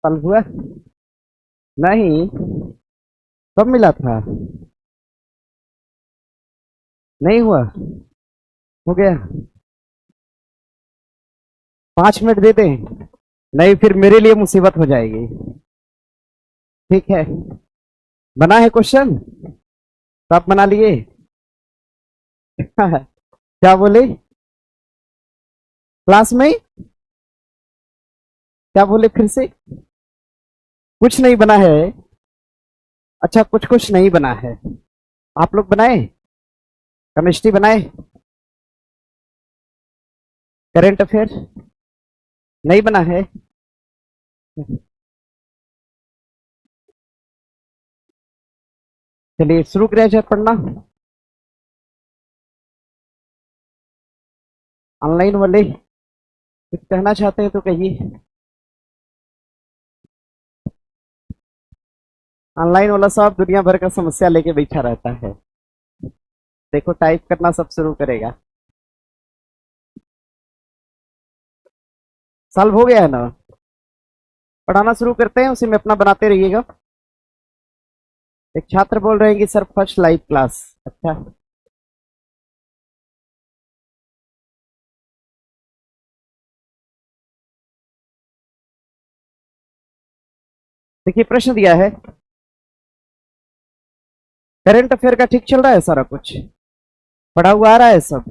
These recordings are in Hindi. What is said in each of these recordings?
कल हुआ? नहीं, कब मिला था? नहीं हुआ? हो गया? 5 मिनट दे दें? नहीं, फिर मेरे लिए मुसीबत हो जाएगी। ठीक है, बना है क्वेश्चन तो आप बना लिए। क्या बोले क्लास में? क्या बोले फिर से? कुछ नहीं बना है? अच्छा, कुछ कुछ नहीं बना है। आप लोग बनाए? केमिस्ट्री बनाए? करंट अफेयर नहीं बना है? चलिए शुरू किया जाए पढ़ना। ऑनलाइन वाले कुछ कहना चाहते हैं तो कहिए। ऑनलाइन वाला सब दुनिया भर का समस्या लेके बैठा रहता है। देखो टाइप करना सब शुरू करेगा। सॉल्व हो गया है ना? पढ़ाना शुरू करते हैं, उसी में अपना बनाते रहिएगा। एक छात्र बोल रहे हैं कि सर फर्स्ट लाइव क्लास। अच्छा, देखिए प्रश्न दिया है, करंट अफेयर का ठीक चल रहा है सारा कुछ? पढ़ा हुआ आ रहा है सब?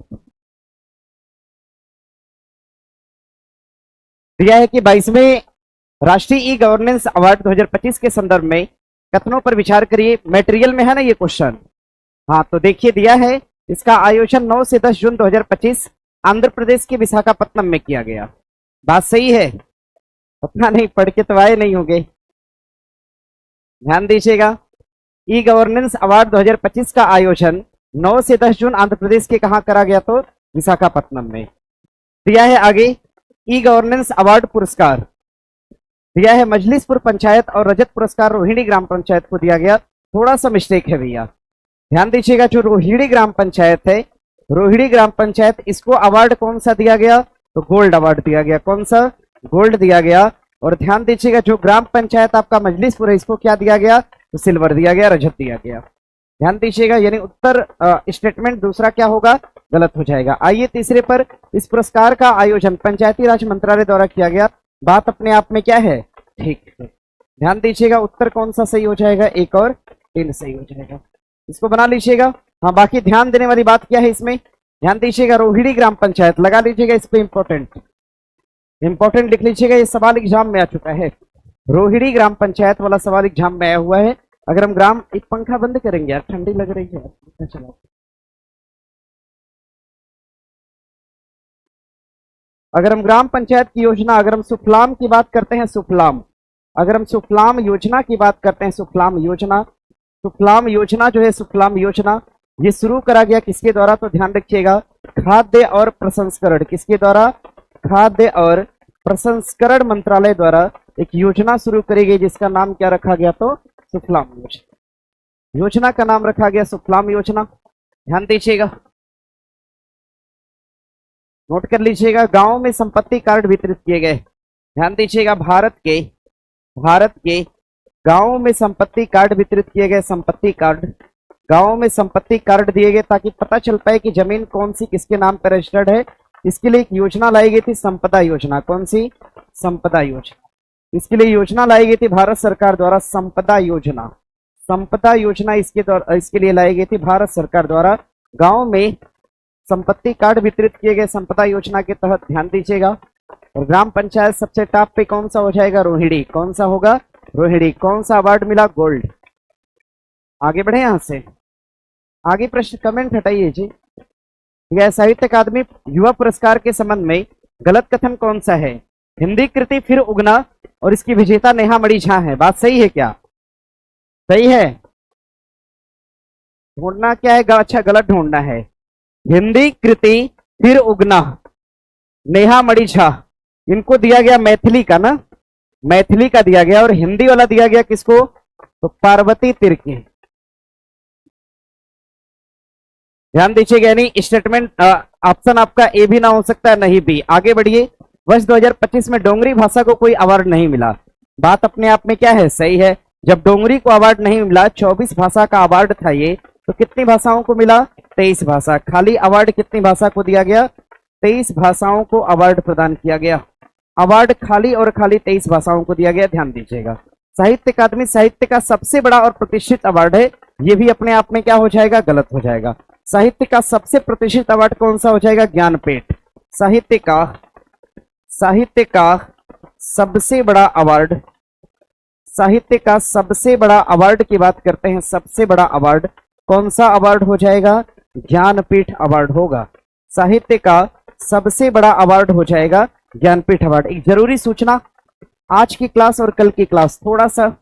दिया है कि 22वें राष्ट्रीय ई गवर्नेंस अवार्ड 2025 के संदर्भ में कथनों पर विचार करिए। मटेरियल में है ना ये क्वेश्चन? हाँ, तो देखिए दिया है, इसका आयोजन 9 से 10 जून 2025 आंध्र प्रदेश के विशाखापट्टनम में किया गया। बात सही है? उतना नहीं पढ़ के तो आए नहीं होंगे। ध्यान दीजिएगा, ई गवर्नेंस अवार्ड 2025 का आयोजन 9 से 10 जून आंध्र प्रदेश के कहां करा गया? तो विशाखापट्टनम में। दिया है आगे, ई गवर्नेंस अवार्ड पुरस्कार दिया है मजलिसपुर पंचायत और रजत पुरस्कार रोहिणी ग्राम पंचायत को दिया गया। थोड़ा सा मिस्टेक है भैया, ध्यान दीजिएगा। जो रोहिणी ग्राम पंचायत है, रोहिणी ग्राम पंचायत, इसको अवार्ड कौन सा दिया गया? तो गोल्ड अवार्ड दिया गया। कौन सा? गोल्ड दिया गया। और ध्यान दीजिएगा, जो ग्राम पंचायत आपका मजलिसपुर है, इसको क्या दिया गया? तो सिल्वर दिया गया, रजत दिया गया। ध्यान दीजिएगा, यानी उत्तर स्टेटमेंट दूसरा क्या होगा? गलत हो जाएगा। आइए तीसरे पर, इस पुरस्कार का आयोजन पंचायती राज मंत्रालय द्वारा किया गया। बात अपने आप में क्या है? ठीक है। ध्यान दीजिएगा, उत्तर कौन सा सही हो जाएगा? 1 और 3 सही हो जाएगा। इसको बना लीजिएगा। हाँ, बाकी ध्यान देने वाली बात क्या है इसमें? ध्यान दीजिएगा, रोहिणी ग्राम पंचायत लगा लीजिएगा, इस पे इंपॉर्टेंट लिख लीजिएगा। ये सवाल एग्जाम में आ चुका है, रोहिणी ग्राम पंचायत वाला सवाल एग्जाम में आया हुआ है। अगर हम ग्राम, एक पंखा बंद करेंगे यार, ठंडी लग रही है। चलो, अगर हम ग्राम पंचायत की योजना, अगर हम सुफलाम की बात करते हैं, सुफलाम, अगर हम सुफलाम योजना की बात करते हैं, सुफलाम योजना, सुफलाम योजना जो है, सुफलाम योजना ये शुरू करा गया किसके द्वारा? तो ध्यान रखिएगा, खाद्य और प्रसंस्करण, किसके द्वारा? खाद्य और प्रसंस्करण मंत्रालय द्वारा एक योजना शुरू करी गई, जिसका नाम क्या रखा गया? तो सुफलाम योजना। योजना का नाम रखा गया सुफलाम योजना। ध्यान दीजिएगा, नोट कर लीजिएगा। गांव में संपत्ति कार्ड वितरित किए गए। ध्यान दीजिएगा, भारत के गांवों में संपत्ति कार्ड वितरित किए गए। संपत्ति कार्ड, गांवों में संपत्ति कार्ड दिए गए ताकि पता चल पाए कि जमीन कौन सी किसके नाम पर रजिस्टर्ड है। इसके लिए एक योजना लाई गई थी, संपदा योजना। कौन सी? संपदा योजना। इसके लिए योजना लाई गई थी भारत सरकार द्वारा, संपदा योजना। संपदा योजना इसके लिए लाई गई थी भारत सरकार द्वारा। गांव में संपत्ति कार्ड वितरित किए गए संपदा योजना के तहत। ध्यान दीजिएगा, और ग्राम पंचायत सबसे टॉप पे कौन सा हो जाएगा? रोहिणी। कौन सा होगा? रोहिणी। कौन सा अवार्ड मिला? गोल्ड। आगे बढ़े, यहां से आगे प्रश्न, कमेंट हटाइए जी। यह साहित्य अकादमी युवा पुरस्कार के संबंध में गलत कथन कौन सा है? हिंदी कृति फिर उगना और इसकी विजेता नेहा मणि झा है। बात सही है क्या? सही है? ढूंढना क्या है? अच्छा, गलत ढूंढना है। हिंदी कृति फिर उगना, नेहा मणि झा, इनको दिया गया मैथिली का ना, मैथिली का दिया गया। और हिंदी वाला दिया गया किसको? तो पार्वती तिर्की। ध्यान दीजिएगा, यानी स्टेटमेंट ऑप्शन आपका ए भी ना हो सकता है, नहीं बी। आगे बढ़िए। वर्ष 2025 में डोंगरी भाषा को कोई अवार्ड नहीं मिला। बात अपने आप में क्या है, सही है। जब डोंगरी को अवार्ड नहीं मिला, 24 भाषा का अवार्ड था ये, तो कितनी भाषाओं को मिला, 23 भाषा। खाली अवार्ड कितनी भाषा को दिया गया, 23 भाषाओं को अवार्ड प्रदान किया गया। अवार्ड खाली और खाली 23 भाषाओं को दिया गया, ध्यान दीजिएगा। साहित्य अकादमी साहित्य का सबसे बड़ा और प्रतिष्ठित अवार्ड है, ये भी अपने आप में क्या हो जाएगा, गलत हो जाएगा। साहित्य का सबसे प्रतिष्ठित अवार्ड कौन सा हो जाएगा, ज्ञानपीठ। साहित्य का सबसे बड़ा अवार्ड, साहित्य का सबसे बड़ा अवार्ड की बात करते हैं, सबसे बड़ा अवार्ड कौन सा अवार्ड हो जाएगा, ज्ञानपीठ अवार्ड होगा। साहित्य का सबसे बड़ा अवार्ड हो जाएगा ज्ञानपीठ अवार्ड। एक जरूरी सूचना, आज की क्लास और कल की क्लास थोड़ा सा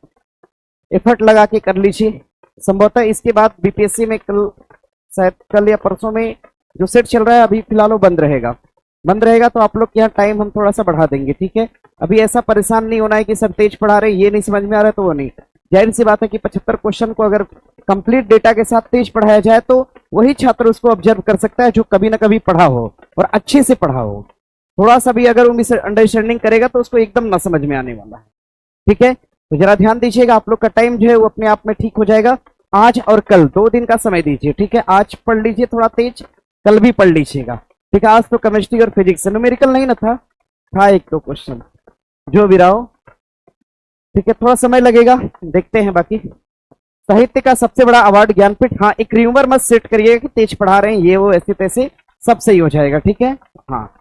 एफर्ट लगा के कर लीजिए। संभवतः इसके बाद बीपीएससी में शायद कल या परसों में जो सेट चल रहा है अभी फिलहाल वो बंद रहेगा, तो आप लोग के यहाँ टाइम हम थोड़ा सा बढ़ा देंगे, ठीक है। अभी ऐसा परेशान नहीं होना है कि सब तेज पढ़ा रहे, ये नहीं समझ में आ रहा है तो वो नहीं। जाहिर सी बात है कि 75 क्वेश्चन को अगर कंप्लीट डेटा के साथ तेज पढ़ाया जाए तो वही छात्र उसको ऑब्जर्व कर सकता है जो कभी ना कभी पढ़ा हो और अच्छे से पढ़ा हो। थोड़ा सा भी अगर उनसे अंडरस्टैंडिंग करेगा तो उसको एकदम ना समझ में आने वाला है, ठीक है। तो जरा ध्यान दीजिएगा, आप लोग का टाइम जो है वो अपने आप में ठीक हो जाएगा। आज और कल 2 दिन का समय दीजिए, ठीक है। आज पढ़ लीजिए थोड़ा तेज, कल भी पढ़ लीजिएगा, ठीक है। आज तो केमिस्ट्री और फिजिक्स न्यूमेरिकल नहीं ना था 1-2 क्वेश्चन जो भी रहा, ठीक है। थोड़ा समय लगेगा, देखते हैं बाकी। साहित्य का सबसे बड़ा अवार्ड ज्ञानपीठ। हाँ, एक रियूमर मत सेट करिएगा कि तेज पढ़ा रहे हैं ये वो ऐसे तैसे, सब सही हो जाएगा, ठीक है। हाँ,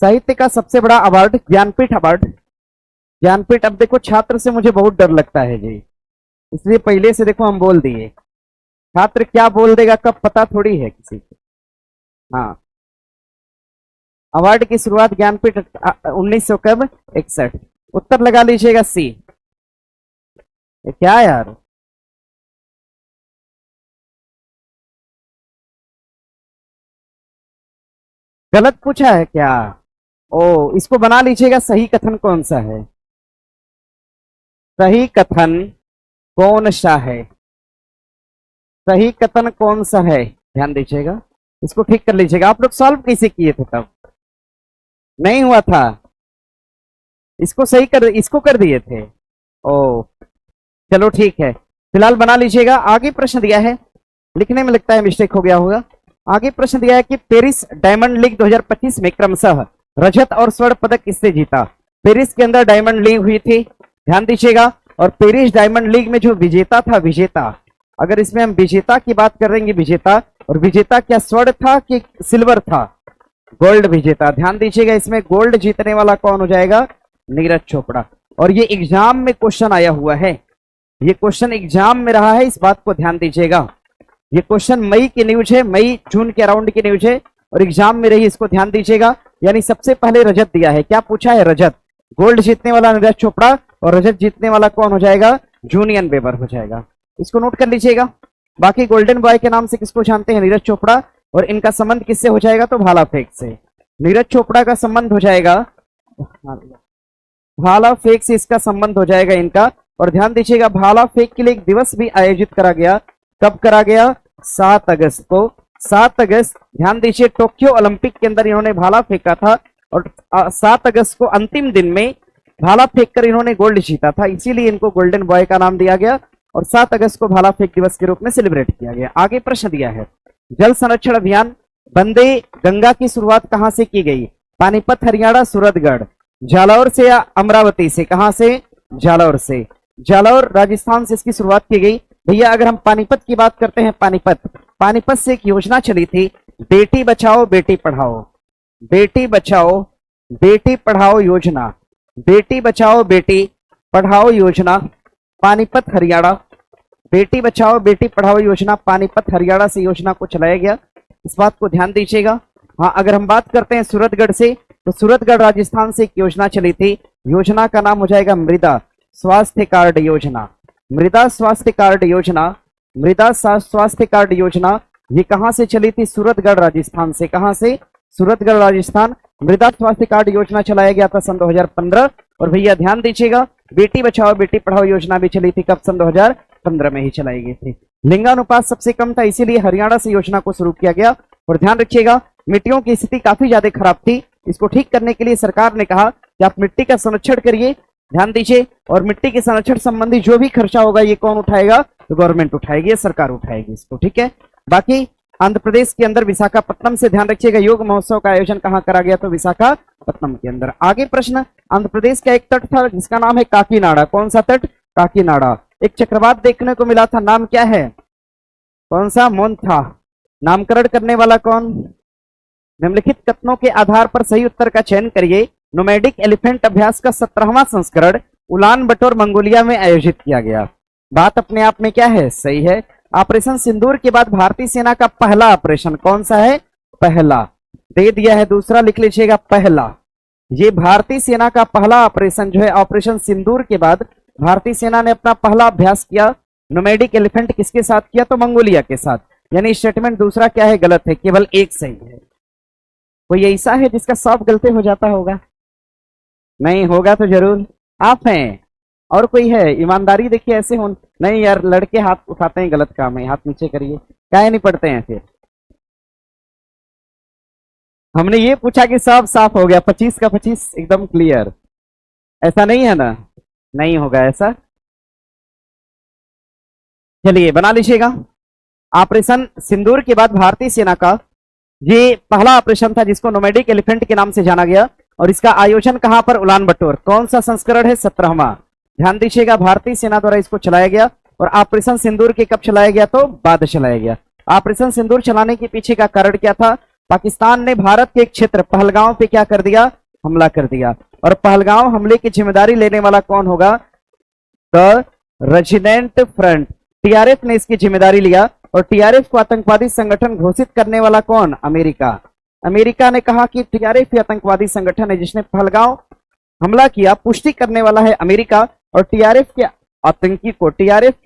साहित्य का सबसे बड़ा अवार्ड ज्ञानपीठ अवार्ड। ज्ञानपीठ, अब देखो छात्र से मुझे बहुत डर लगता है जी, इसलिए पहले से देखो हम बोल दिए। छात्र क्या बोल देगा कब पता थोड़ी है किसी को। हाँ, अवार्ड की शुरुआत ज्ञानपीठ 1900 कब, 61। उत्तर लगा लीजिएगा सी। क्या यार, गलत पूछा है क्या? ओ, इसको बना लीजिएगा, सही कथन कौन सा है, सही कथन कौन सा है, सही कथन कौन सा है, ध्यान दीजिएगा। इसको ठीक कर लीजिएगा। आप लोग सॉल्व कैसे किए थे तब, नहीं हुआ था, इसको सही कर, इसको कर दिए थे। ओ चलो ठीक है, फिलहाल बना लीजिएगा। आगे प्रश्न दिया है, लिखने में लगता है मिस्टेक हो गया होगा। आगे प्रश्न दिया है कि पेरिस डायमंड लीग 2025 में क्रमशः रजत और स्वर्ण पदक किसने जीता। पेरिस के अंदर डायमंड लीग हुई थी, ध्यान दीजिएगा। और पेरिस डायमंड लीग में जो विजेता था, विजेता, अगर इसमें हम विजेता की बात करेंगे, विजेता, और विजेता क्या स्वर्ण था कि सिल्वर था, गोल्ड विजेता। ध्यान दीजिएगा, इसमें गोल्ड जीतने वाला कौन हो जाएगा, नीरज चोपड़ा। और ये एग्जाम में क्वेश्चन आया हुआ है, ये क्वेश्चन एग्जाम में रहा है, इस बात को ध्यान दीजिएगा। ये क्वेश्चन मई की न्यूज है, मई जून के अराउंड की न्यूज है और एग्जाम में रही, इसको ध्यान दीजिएगा। यानी सबसे पहले रजत दिया है, क्या पूछा है, रजत। गोल्ड जीतने वाला नीरज चोपड़ा और रजत जीतने वाला कौन हो जाएगा, जूनियन बेबर हो जाएगा। इसको नोट कर लीजिएगा। बाकी गोल्डन बॉय के नाम से किसको जानते हैं, नीरज चोपड़ा। और इनका संबंध किससे हो जाएगा, तो भाला फेंक से। नीरज चोपड़ा का संबंध हो जाएगा भाला फेंक से, इसका संबंध हो जाएगा इनका। और ध्यान दीजिएगा, भाला फेंक के लिए एक दिवस भी आयोजित करा गया, कब करा गया, 7 अगस्त को। 7 अगस्त, ध्यान दीजिए, टोक्यो ओलंपिक के अंदर इन्होंने भाला फेंका था और 7 अगस्त को अंतिम दिन में भाला फेंक कर इन्होंने गोल्ड जीता था, इसीलिए इनको गोल्डन बॉय का नाम दिया गया और 7 अगस्त को भाला फेंक दिवस के रूप में सेलिब्रेट किया गया। आगे प्रश्न दिया है, जल संरक्षण अभियान वंदे गंगा की शुरुआत कहां से की गई, पानीपत, हरियाणा, सूरतगढ़, जालौर से या अमरावती से। कहां से, जालौर से। जालौर राजस्थान से इसकी शुरुआत की गई। भैया अगर हम पानीपत की बात करते हैं, पानीपत से एक योजना चली थी, बेटी बचाओ बेटी पढ़ाओ, बेटी बचाओ बेटी पढ़ाओ योजना, बेटी बचाओ बेटी पढ़ाओ योजना, पानीपत हरियाणा। बेटी बचाओ बेटी पढ़ाओ योजना पानीपत हरियाणा से योजना को चलाया गया, इस बात को ध्यान दीजिएगा। हाँ, अगर हम बात करते हैं सूरतगढ़ से, तो सूरतगढ़ राजस्थान से एक योजना चली थी, योजना का नाम हो जाएगा मृदा स्वास्थ्य कार्ड योजना। मृदा स्वास्थ्य कार्ड योजना, मृदा स्वास्थ्य कार्ड योजना, ये कहां से चली थी, सूरतगढ़ राजस्थान से। कहां से, सूरतगढ़ राजस्थान। मृदा स्वास्थ्य कार्ड योजना चलाया गया था सन 2015। और भैया ध्यान दीजिएगा, बेटी बचाओ बेटी पढ़ाओ योजना भी चली थी, कब, सन 2015 में ही चलाई गई थी। लिंगानुपात सबसे कम था, इसीलिए हरियाणा से योजना को शुरू किया गया। और ध्यान रखिएगा, मिट्टियों की स्थिति काफी ज्यादा खराब थी, इसको ठीक करने के लिए सरकार ने कहा कि आप मिट्टी का संरक्षण करिए, ध्यान दीजिए। और मिट्टी के संरक्षण संबंधी जो भी खर्चा होगा ये कौन उठाएगा? तो गवर्नमेंट उठाएगी, सरकार उठाएगी इसको, ठीक है। बाकी आंध्र प्रदेश के अंदर विशाखापट्टनम से ध्यान रखिएगा, योग महोत्सव का आयोजन कहां करा गया? तो विशाखापट्टनम के अंदर। आगे प्रश्न, आंध्र प्रदेश का एक तट था जिसका नाम है काकीनाडा। कौन सा तट? काकीनाडा। एक चक्रवात देखने को मिला था, नाम क्या है? कौन सा? मोन्था। नामकरण करने वाला कौन? निम्नलिखित कथनों के आधार पर सही उत्तर का चयन करिए। नोमैडिक एलिफेंट अभ्यास का 17वां संस्करण उलान बटोर मंगोलिया में आयोजित किया गया। बात अपने आप में क्या है? सही है। ऑपरेशन सिंदूर के बाद भारतीय सेना का पहला ऑपरेशन कौन सा है? पहला दे दिया है, दूसरा लिख लीजिएगा पहला। ये भारतीय सेना का पहला ऑपरेशन जो है, ऑपरेशन सिंदूर के बाद भारतीय सेना ने अपना पहला अभ्यास किया। नोमैडिक एलिफेंट किसके साथ किया? तो मंगोलिया के साथ। यानी स्टेटमेंट दूसरा क्या है? गलत है, केवल एक सही है। कोई ऐसा है जिसका सब गलती हो जाता होगा? नहीं होगा तो जरूर आप हैं। और कोई है? ईमानदारी देखिए ऐसे हो। नहीं यार, लड़के हाथ उठाते हैं, गलत काम है, हाथ नीचे करिए। काहे नहीं पढ़ते हैं फिर? हमने ये पूछा कि सब साफ हो गया, 25 का 25 एकदम क्लियर। ऐसा नहीं है ना? नहीं होगा ऐसा। चलिए बना लीजिएगा। ऑपरेशन सिंदूर के बाद भारतीय सेना का ये पहला ऑपरेशन था जिसको नोमैडिक एलिफेंट के नाम से जाना गया। और इसका आयोजन कहां पर? उलान बटोर। कौन सा संस्करण है? 17वां। ध्यान दीजिएगा, भारतीय सेना द्वारा इसको चलाया गया। और ऑपरेशन सिंदूर के कब चलाया गया? तो बाद चलाया गया। ऑपरेशन सिंदूर चलाने के पीछे का कारण क्या था? पाकिस्तान ने भारत के एक क्षेत्र पहलगांव पे क्या कर दिया? हमला कर दिया। और पहलगांव हमले की जिम्मेदारी लेने वाला कौन होगा? द रेजिडेंट फ्रंट, टीआरएफ ने इसकी जिम्मेदारी लिया। और टीआरएफ को आतंकवादी संगठन घोषित करने वाला कौन? अमेरिका। अमेरिका ने कहा कि टीआरएफ ही आतंकवादी संगठन है जिसने पहलगांव हमला किया। पुष्टि करने वाला है अमेरिका। और टीआरएफ के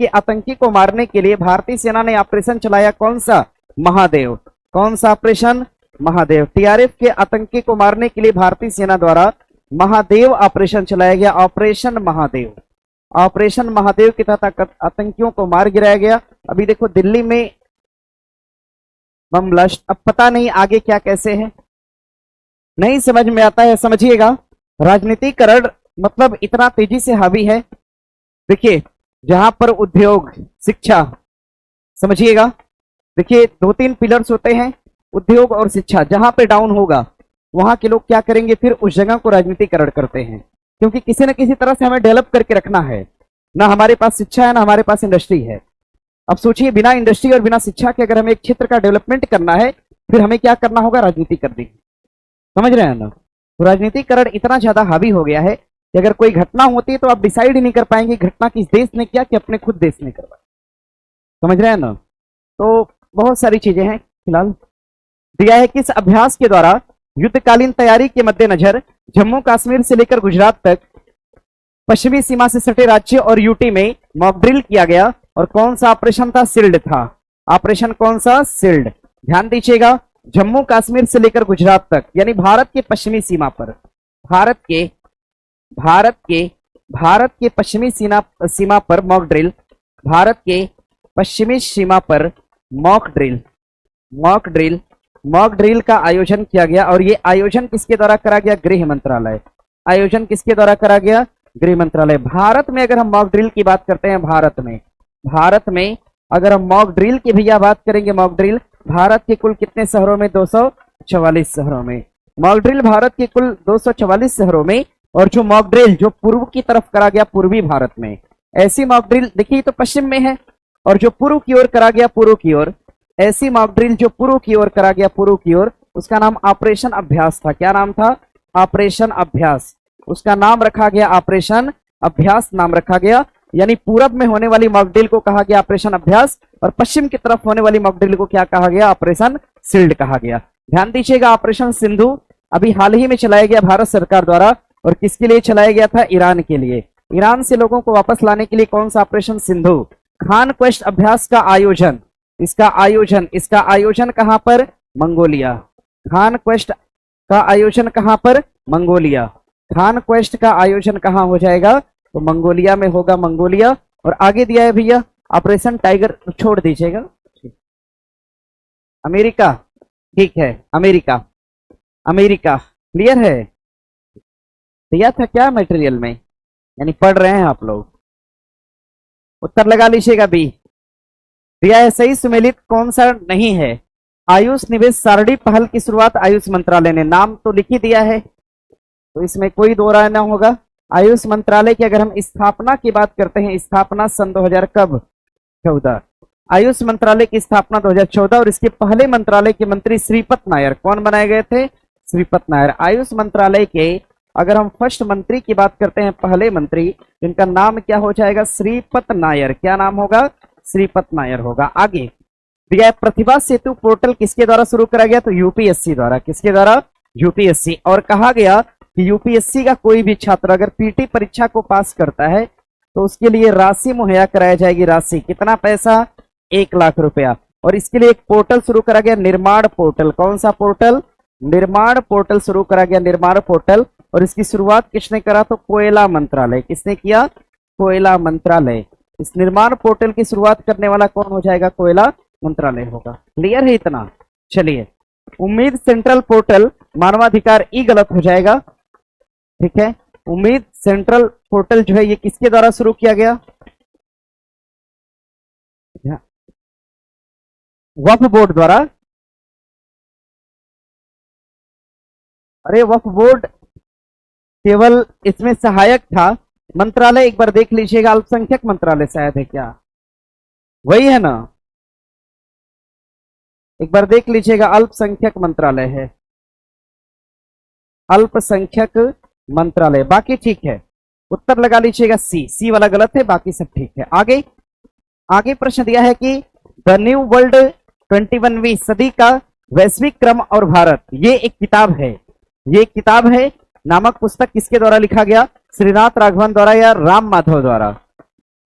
आतंकी को मारने के लिए भारतीय सेना ने ऑपरेशन चलाया। कौन सा? महादेव। कौन सा ऑपरेशन? महादेव। टीआरएफ के आतंकी को मारने के लिए भारतीय सेना द्वारा महादेव ऑपरेशन चलाया गया। ऑपरेशन महादेव। ऑपरेशन महादेव के तहत आतंकियों को मार गिराया गया। अभी देखो दिल्ली में बम ब्लास्ट। अब पता नहीं आगे क्या कैसे है, नहीं समझ में आता है। समझिएगा, राजनीतिकरण मतलब इतना तेजी से हावी है। देखिए जहां पर उद्योग, शिक्षा, समझिएगा, देखिए 2-3 पिलर्स होते हैं, उद्योग और शिक्षा। जहां पे डाउन होगा वहां के लोग क्या करेंगे? फिर उस जगह को राजनीतिकरण करते हैं, क्योंकि किसी न किसी तरह से हमें डेवलप करके रखना है। ना हमारे पास शिक्षा है, ना हमारे पास इंडस्ट्री है। अब सोचिए, बिना इंडस्ट्री और बिना शिक्षा के अगर हमें एक क्षेत्र का डेवलपमेंट करना है, फिर हमें क्या करना होगा? राजनीति करनी। समझ रहे हैं ना? तो राजनीतिकरण इतना ज्यादा हावी हो गया है कि अगर कोई घटना होती है तो आप डिसाइड ही नहीं कर पाएंगे घटना किस देश ने किया कि अपने खुद देश ने करवाया। समझ रहे हैं ना? तो बहुत सारी चीजें हैं। फिलहाल दिया है किस अभ्यास के द्वारा युद्धकालीन तैयारी के मद्देनजर जम्मू कश्मीर से लेकर गुजरात तक पश्चिमी सीमा से सटे राज्य और यूटी में मॉक ड्रिल किया गया। और कौन सा ऑपरेशन था? शील्ड था। ऑपरेशन कौन सा? शील्ड। ध्यान दीजिएगा, जम्मू कश्मीर से लेकर गुजरात तक, यानी भारत के पश्चिमी सीमा पर, भारत के पश्चिमी सीमा पर मॉक ड्रिल, भारत के पश्चिमी सीमा पर मॉक ड्रिल का आयोजन किया गया। और ये आयोजन किसके द्वारा करा गया? गृह मंत्रालय। आयोजन किसके द्वारा करा गया? गृह मंत्रालय। भारत में अगर हम मॉक ड्रिल की बात करते हैं, भारत में अगर हम मॉक ड्रिल की भैया बात करेंगे, मॉक ड्रिल भारत के कुल कितने शहरों में? 244 शहरों में। मॉक ड्रिल भारत के कुल 244 शहरों में। और जो मॉक ड्रिल जो पूर्व की तरफ करा गया, पूर्वी भारत में, ऐसी मॉक ड्रिल देखिए तो पश्चिम में है। और जो पूर्व की ओर करा गया, पूर्व की ओर, ऐसी मॉक ड्रिल जो पूर्व की ओर करा गया, पूर्व की ओर, उसका नाम ऑपरेशन अभ्यास था। क्या नाम था? ऑपरेशन अभ्यास। उसका नाम रखा गया ऑपरेशन अभ्यास, नाम रखा गया। यानी पूरब में होने वाली मॉक ड्रिल को कहा गया ऑपरेशन अभ्यास, और पश्चिम की तरफ होने वाली मॉक ड्रिल को क्या कहा गया? ऑपरेशन शील्ड कहा गया। ध्यान दीजिएगा, ऑपरेशन सिंधु अभी हाल ही में चलाया गया भारत सरकार द्वारा। और किसके लिए चलाया गया था? ईरान के लिए। ईरान से लोगों को वापस लाने के लिए कौन सा ऑपरेशन? सिंधु। खान क्वेस्ट अभ्यास का आयोजन, इसका आयोजन कहां पर? मंगोलिया। खान क्वेस्ट का आयोजन कहां पर? मंगोलिया। खान क्वेस्ट का आयोजन कहां हो जाएगा? तो मंगोलिया में होगा, मंगोलिया। और आगे दिया है भैया ऑपरेशन टाइगर, छोड़ दीजिएगा, अमेरिका। ठीक है, अमेरिका क्लियर है। दिया था क्या मटेरियल में? यानी पढ़ रहे हैं आप लोग। उत्तर लगा लीजिएगा बी। दिया है सही सुमेलित कौन सा नहीं है। आयुष निवेश सारणी पहल की शुरुआत आयुष मंत्रालय ने, नाम तो लिख ही दिया है तो इसमें कोई दो राय ना होगा। आयुष मंत्रालय की अगर हम स्थापना की बात करते हैं, स्थापना सन 2000 कब 14। आयुष मंत्रालय की स्थापना 2014 और इसके पहले मंत्रालय के मंत्री श्रीपत नायर, कौन बनाए गए थे? श्रीपत नायर। आयुष मंत्रालय के अगर हम फर्स्ट मंत्री की बात करते हैं, पहले मंत्री, इनका नाम क्या हो जाएगा? श्रीपत नायर। क्या नाम होगा? श्रीपत नायर होगा। आगे दिया है प्रतिभा सेतु पोर्टल किसके द्वारा शुरू करा गया? तो यूपीएससी द्वारा। किसके द्वारा? यूपीएससी। और कहा गया कि यूपीएससी का कोई भी छात्र अगर पीटी परीक्षा को पास करता है तो उसके लिए राशि मुहैया कराई जाएगी। राशि कितना? पैसा 1 लाख रुपया। और इसके लिए एक पोर्टल शुरू करा गया, निर्माण पोर्टल। कौन सा पोर्टल? निर्माण पोर्टल शुरू करा गया, निर्माण पोर्टल। और इसकी शुरुआत किसने करा? तो कोयला मंत्रालय। किसने किया? कोयला मंत्रालय। इस निर्माण पोर्टल की शुरुआत करने वाला कौन हो जाएगा? कोयला मंत्रालय होगा। क्लियर है इतना? चलिए, उम्मीद सेंट्रल पोर्टल मानवाधिकार ई गलत हो जाएगा। ठीक है, उम्मीद सेंट्रल पोर्टल जो है ये किसके द्वारा शुरू किया गया? वक्फ बोर्ड द्वारा। अरे वक्फ बोर्ड केवल इसमें सहायक था। मंत्रालय एक बार देख लीजिएगा, अल्पसंख्यक मंत्रालय शायद है क्या? वही है ना? एक बार देख लीजिएगा, अल्पसंख्यक मंत्रालय है, अल्पसंख्यक मंत्रालय। बाकी ठीक है, उत्तर लगा लीजिएगा सी। सी वाला गलत है, बाकी सब ठीक है। आगे आगे प्रश्न दिया है कि द न्यू वर्ल्ड 21वीं सदी का वैश्विक क्रम और भारत, ये एक किताब है, ये एक किताब है नामक पुस्तक किसके द्वारा लिखा गया? श्रीनाथ राघवन द्वारा या राम माधव द्वारा?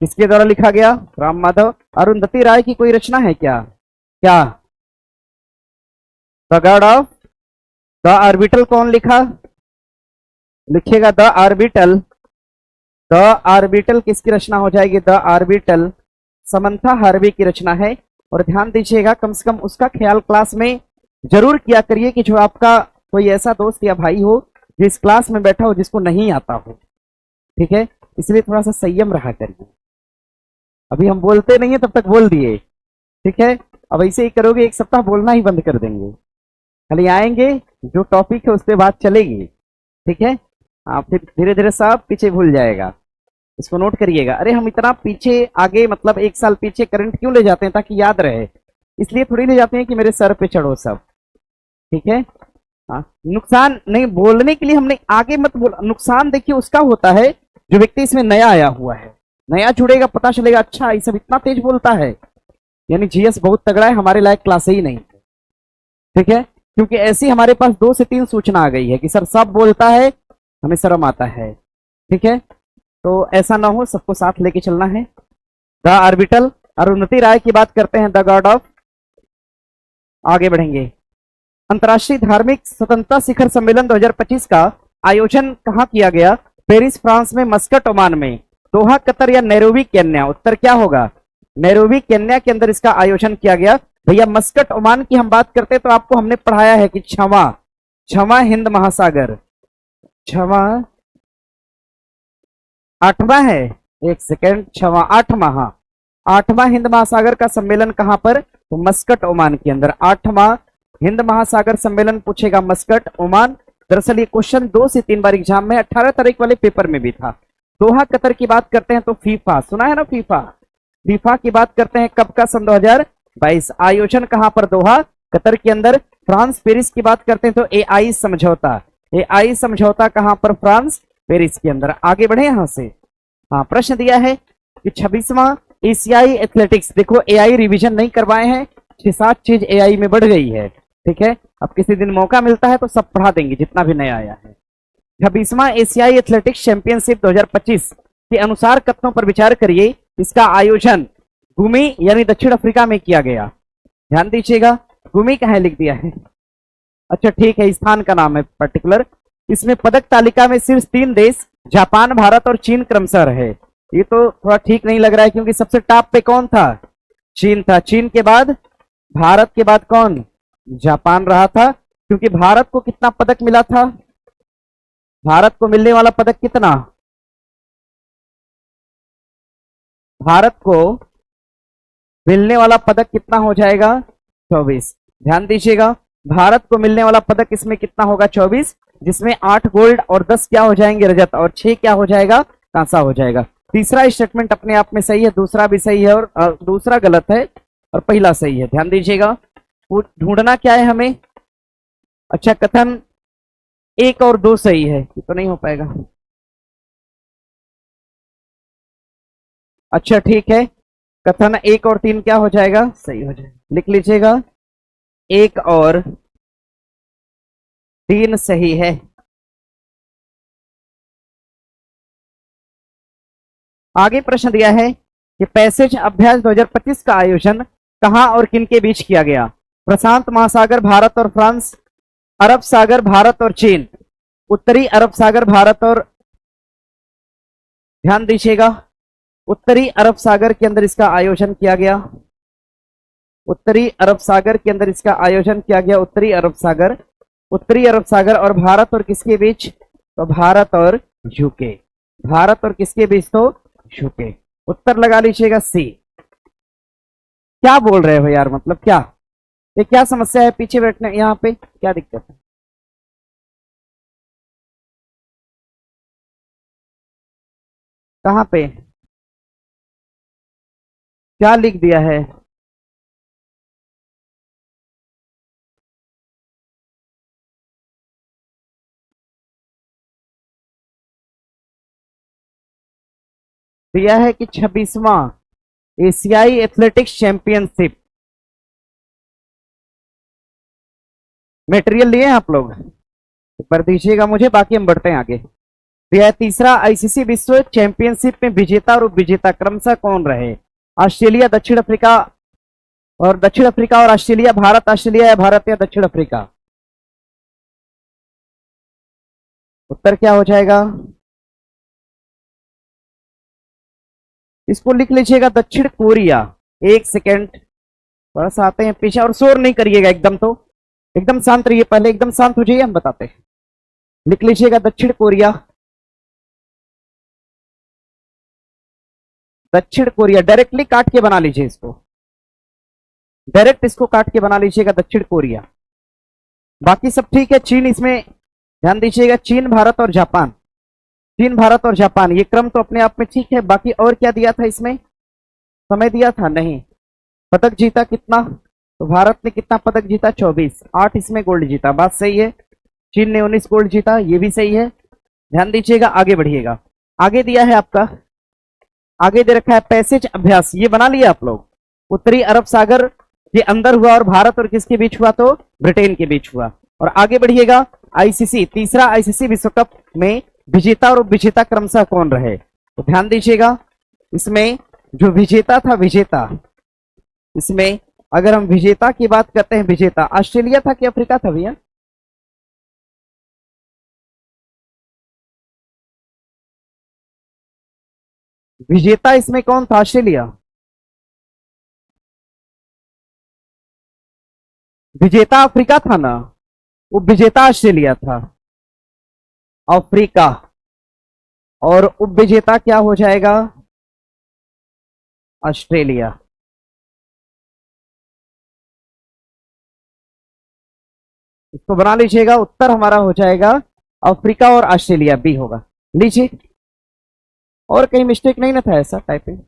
किसके द्वारा लिखा गया? राम माधव। अरुंधति राय की कोई रचना है क्या? क्या? The God of the orbital कौन लिखा? लिखिएगा द ऑर्बिटल। द ऑर्बिटल किसकी रचना हो जाएगी? द ऑर्बिटल समंथा हार्वी की रचना है। और ध्यान दीजिएगा, कम से कम उसका ख्याल क्लास में जरूर किया करिए कि जो आपका कोई ऐसा दोस्त या भाई हो जिस क्लास में बैठा हो जिसको नहीं आता हो। ठीक है, इसलिए थोड़ा सा संयम रहा करिए। अभी हम बोलते नहीं है तब तक बोल दिए। ठीक है, अब ऐसे ही करोगे एक सप्ताह बोलना ही बंद कर देंगे। खाली आएंगे, जो टॉपिक है उस पर बात चलेगी। ठीक है, आप फिर धीरे धीरे सब पीछे भूल जाएगा। इसको नोट करिएगा। अरे हम इतना पीछे आगे, मतलब 1 साल पीछे करंट क्यों ले जाते हैं? ताकि याद रहे। इसलिए थोड़ी ले जाते हैं कि मेरे सर पे चढ़ो सब। ठीक है, हाँ, नुकसान नहीं, बोलने के लिए हमने आगे मत बोला। नुकसान देखिए उसका होता है जो व्यक्ति इसमें नया आया हुआ है, नया जुड़ेगा, पता चलेगा अच्छा ये सब इतना तेज बोलता है, यानी जीएस बहुत तगड़ा है, हमारे लायक क्लास ही नहीं। ठीक है, क्योंकि ऐसी हमारे पास 2 से 3 सूचना आ गई है कि सर सब बोलता है, हमें शर्म आता है। ठीक है, तो ऐसा ना हो, सबको साथ लेके चलना है। द ऑर्बिटल, अरुंधति राय की बात करते हैं, द गॉड ऑफ। आगे बढ़ेंगे। अंतर्राष्ट्रीय धार्मिक स्वतंत्रता शिखर सम्मेलन 2025 का आयोजन कहां किया गया? पेरिस फ्रांस में, मस्कट ओमान में, दोहा कतर या नैरोबी केन्या? उत्तर क्या होगा? नैरोबी केन्या के अंदर इसका आयोजन किया गया। भैया मस्कट ओमान की हम बात करते हैं तो आपको हमने पढ़ाया है कि क्षमा हिंद महासागर, क्षमा 8वां है, 1 सेकेंड, क्षमा 8वां, हाँ 8वां हिंद महासागर का सम्मेलन कहां पर? तो मस्कट ओमान के अंदर 8वां हिंद महासागर सम्मेलन पूछेगा मस्कट ओमान। दरअसल ये क्वेश्चन 2 से 3 बार एग्जाम में 18 तारीख वाले पेपर में भी था। दोहा कतर की बात करते हैं तो फीफा, सुना है ना फीफा? फीफा की बात करते हैं कब का? सन 2022। आयोजन कहां पर? दोहा कतर के अंदर। फ्रांस पेरिस की बात करते हैं तो एआई समझौता, एआई समझौता कहां पर? फ्रांस पेरिस के अंदर। आगे बढ़े यहां से। हाँ, प्रश्न दिया है कि 26वां एशियाई एथलेटिक्स, देखो एआई रिवीजन नहीं करवाए हैं, 6-7 चीज एआई में बढ़ गई है। ठीक है, अब किसी दिन मौका मिलता है तो सब पढ़ा देंगे जितना भी नया आया है। 26वां एशियाई एथलेटिक्स चैंपियनशिप 2025 के अनुसार कथनों पर विचार करिए। इसका आयोजन गुमी यानी दक्षिण अफ्रीका में किया गया। ध्यान दीजिएगा, गुमी कहाँ लिख दिया है? अच्छा ठीक है, स्थान का नाम है पर्टिकुलर। इसमें पदक तालिका में शीर्ष 3 देश जापान, भारत और चीन क्रमशः रहे। ये तो थोड़ा ठीक नहीं लग रहा है क्योंकि सबसे टॉप पे कौन था? चीन था। चीन के बाद, भारत के बाद कौन? जापान रहा था। क्योंकि भारत को कितना पदक मिला था? भारत को मिलने वाला पदक कितना? भारत को मिलने वाला पदक कितना हो जाएगा? 24। ध्यान दीजिएगा, भारत को मिलने वाला पदक इसमें कितना होगा? 24, जिसमें 8 गोल्ड और 10 क्या हो जाएंगे? रजत, और 6 क्या हो जाएगा? कांसा हो जाएगा। तीसरा स्टेटमेंट अपने आप में सही है, दूसरा भी सही है और दूसरा गलत है और पहला सही है। ध्यान दीजिएगा, ढूंढना क्या है हमें? अच्छा, कथन 1 और 2 सही है, ये तो नहीं हो पाएगा। अच्छा ठीक है, कथन 1 और 3 क्या हो जाएगा? सही हो जाएगा। लिख लीजिएगा, 1 और 3 सही है। आगे प्रश्न दिया है कि पैसेज अभ्यास 2025 का आयोजन कहां और किन के बीच किया गया? प्रशांत महासागर भारत और फ्रांस, अरब सागर भारत और चीन, उत्तरी अरब सागर भारत और, ध्यान दीजिएगा, उत्तरी अरब सागर के अंदर इसका आयोजन किया गया। उत्तरी अरब सागर के अंदर इसका आयोजन किया गया। उत्तरी अरब सागर और भारत और किसके बीच? तो भारत और यूके। भारत और किसके बीच? तो यूके। उत्तर लगा लीजिएगा सी। क्या बोल रहे हो यार, मतलब क्या, ये क्या समस्या है? पीछे बैठने यहाँ पे क्या दिक्कत है? कहां पे क्या लिख दिया है? दिया है कि 26वां एशियाई एथलेटिक्स चैंपियनशिप। मटेरियल लिए हैं आप लोग? पर दीजिएगा मुझे, बाकी हम बढ़ते हैं आगे। दिया है तीसरा आईसीसी विश्व चैंपियनशिप में विजेता और उपविजेता क्रमशः कौन रहे? ऑस्ट्रेलिया, दक्षिण अफ्रीका और ऑस्ट्रेलिया, भारत ऑस्ट्रेलिया या भारत या दक्षिण अफ्रीका? उत्तर क्या हो जाएगा? इसको लिख लीजिएगा दक्षिण कोरिया। एक सेकेंड, थोड़ा सा आते हैं पीछे, और शोर नहीं करिएगा एकदम, तो एकदम शांत रहिए, पहले एकदम शांत हो जाइए, हम बताते हैं। लिख लीजिएगा दक्षिण कोरिया। दक्षिण कोरिया डायरेक्टली काट के बना लीजिए इसको, डायरेक्ट इसको काट के बना लीजिएगा दक्षिण कोरिया। बाकी सब ठीक है। चीन, इसमें ध्यान दीजिएगा, चीन भारत और जापान, चीन भारत और जापान, ये क्रम तो अपने आप में ठीक है। बाकी और क्या दिया था इसमें? समय दिया था? नहीं। पदक जीता कितना? तो भारत ने कितना पदक जीता? 24, 8 इसमें गोल्ड जीता, बात सही है। चीन ने 19 गोल्ड जीता, ये भी सही है। ध्यान दीजिएगा, आगे बढ़िएगा। आगे दिया है आपका, आगे दे रखा है पैसेज अभ्यास, ये बना लिया आप लोग। उत्तरी अरब सागर के अंदर हुआ और भारत और किसके बीच हुआ? तो ब्रिटेन के बीच हुआ। और आगे बढ़िएगा, आईसीसी, तीसरा आईसीसी विश्व कप में विजेता और उपविजेता क्रमशः कौन रहे? तो ध्यान दीजिएगा, इसमें जो विजेता था, विजेता, इसमें अगर हम विजेता की बात करते हैं, विजेता ऑस्ट्रेलिया था कि अफ्रीका था भैया? विजेता इसमें कौन था? ऑस्ट्रेलिया। विजेता अफ्रीका था ना, वो विजेता ऑस्ट्रेलिया था, अफ्रीका। और उपविजेता क्या हो जाएगा? ऑस्ट्रेलिया। इसको बना लीजिएगा, उत्तर हमारा हो जाएगा अफ्रीका और ऑस्ट्रेलिया, बी होगा। लीजिए, और कहीं मिस्टेक नहीं ना था ऐसा टाइपिंग?